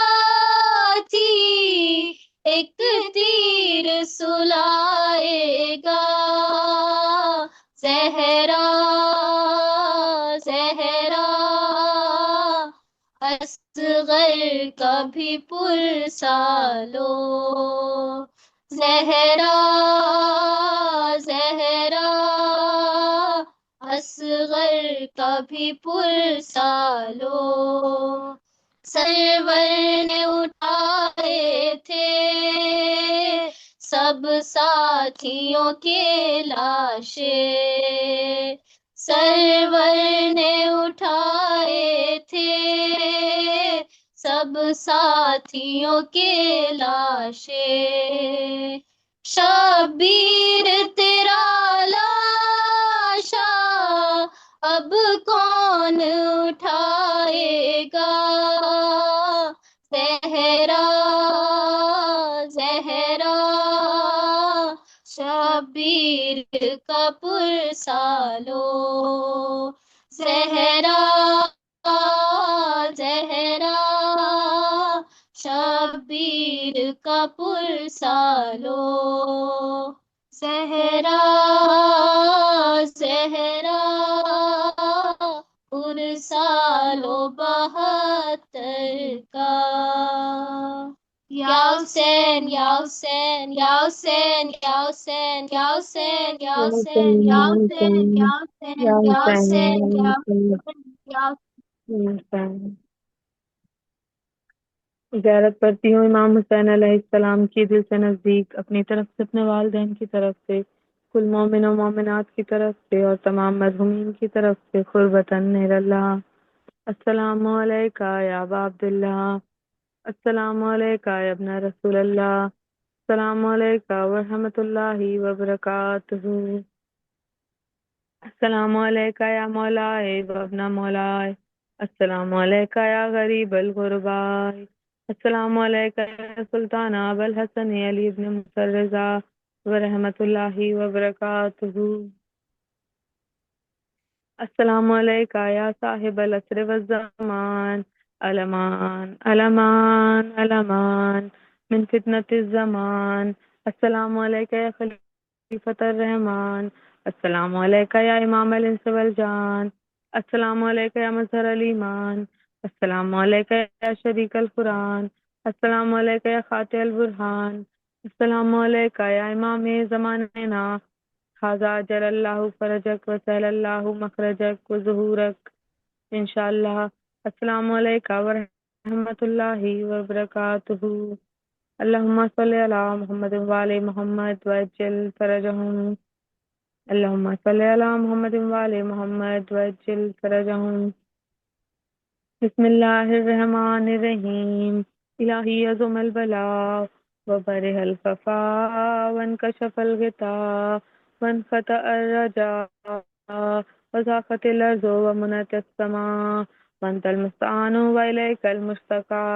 تھی ایک تیر سلائے گا، صحرا صحرا اصغر کا بھی پرسالو، صحرا صحرا اصغر کا بھی پرسالو، سرور نے اٹھائے تھے سب ساتھیوں کے لاشیں، سرور نے اٹھائے تھے سب ساتھیوں کے لاشیں، شبیر تیرا لایا اب کون اٹھائے گا زہرا زہرا شبیر کا پرسالو زہرا زہرا شبیر کا پرسالو زہرا زہرا پرسالو 72 کا یا حسین یا حسین یا حسین یا حسین یا حسین یا حسین یا حسین یا حسین یا یا حسین حسین یا یا حسین حسین یا یا حسین۔ زیارت کرتی ہوں امام حسین علیہ السلام کی دل سے نزدیک، اپنی طرف سے، اپنے والدین کی طرف سے، کل مومن و مومنات کی طرف سے، اور تمام مرحومین کی طرف سے قربتاً اللہ۔ السلام علیکہ یا ابا عبداللہ، السلام علیکہ یا ابن رسول اللہ، السلام علیکہ ورحمۃ اللہ وبرکاتہ، السلام علیکہ یا مولائے و ابن مولائے، السلام علیکہ یا غریب الغرباء، السلام علیکہ یا سلطان ابو الحسن علی ابن مسرزا ورحمۃ اللہ وبرکاتہ، السلام علیکہ یا صاحب العصر والزمان، علمان علمان علمان من فتنة الزمان، السلام علیکہ یا خلیفۃ الرحمن، السلام علیکہ یا امام الانس والجان، السلام علیکہ یا مظہر الایمان، السلام علیکہ یا شریک القرآن، السلام علیکہ یا خاطع البرہان، السلام علیکہ یا امام زماننا، حاذا جل اللہ فرجک وسہل اللہ مخرجک وظہورک انشاءاللہ، السلام علیکہ ورحمۃ اللہ وبرکاتہ، اللہم صلی علی محمد وعلی محمد وعجل فرجہم، اللہم صلی علی محمد وعلی محمد وعجل فرجہم، بسم اللہ الرحمن الرحیم، الہی عظم البلاء وبرح الخفا وانکشف الغطاء وانفتح الرجاء وضاقت الارض ومنت السماء وانت المستعان والیک المشتقى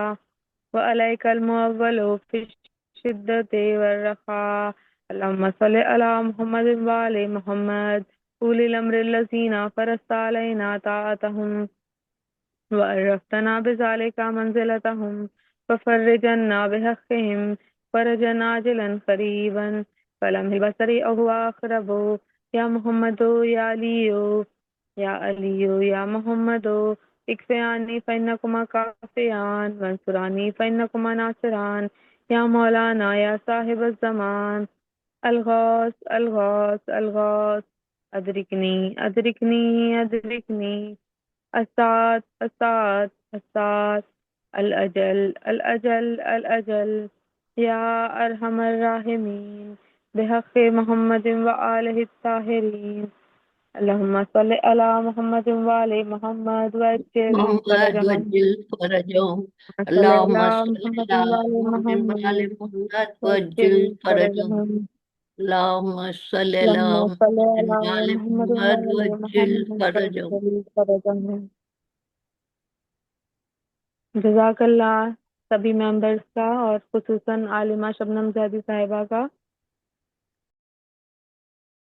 وعلیک المعول فی الشدۃ والرخاء، اللہم صلی علی محمد وعلی محمد اولی الامر الذین فرضت علینا طاعتہم وعرفتنا بذلك منزلتهم ففرجنا بحقهم فرجا عاجلا قريبا فلمح البصر أو هو أقرب، يا محمد يا علي يا علي يا محمد اكف عني فإنكما كافيان وانصراني فإنكما ناصران، يا مولانا يا صاحب الزمان الغوث الغوث الغوث، أدركني أدركني أدركني، السعد السعد السعد، الأجل الأجل الأجل، يا أرحم الراحمين بحق محمد وآله الطاهرين، اللهم صل على محمد وآل محمد وعجل محمد فرجهم، وجل فرجهم، صل اللهم على صل محمد على وآل محمد وعلى محمد محمد وعجل وجل فرجهم، فرجهم، اللهم صل على اللهم صل محمد على وعلى محمد محمد وآل وجل محمد فرجهم۔ وعجل فرجهم۔ جزاک اللہ سبھی ممبرس کا اور خصوصاً عالمہ شبنم زیدی صاحبہ کا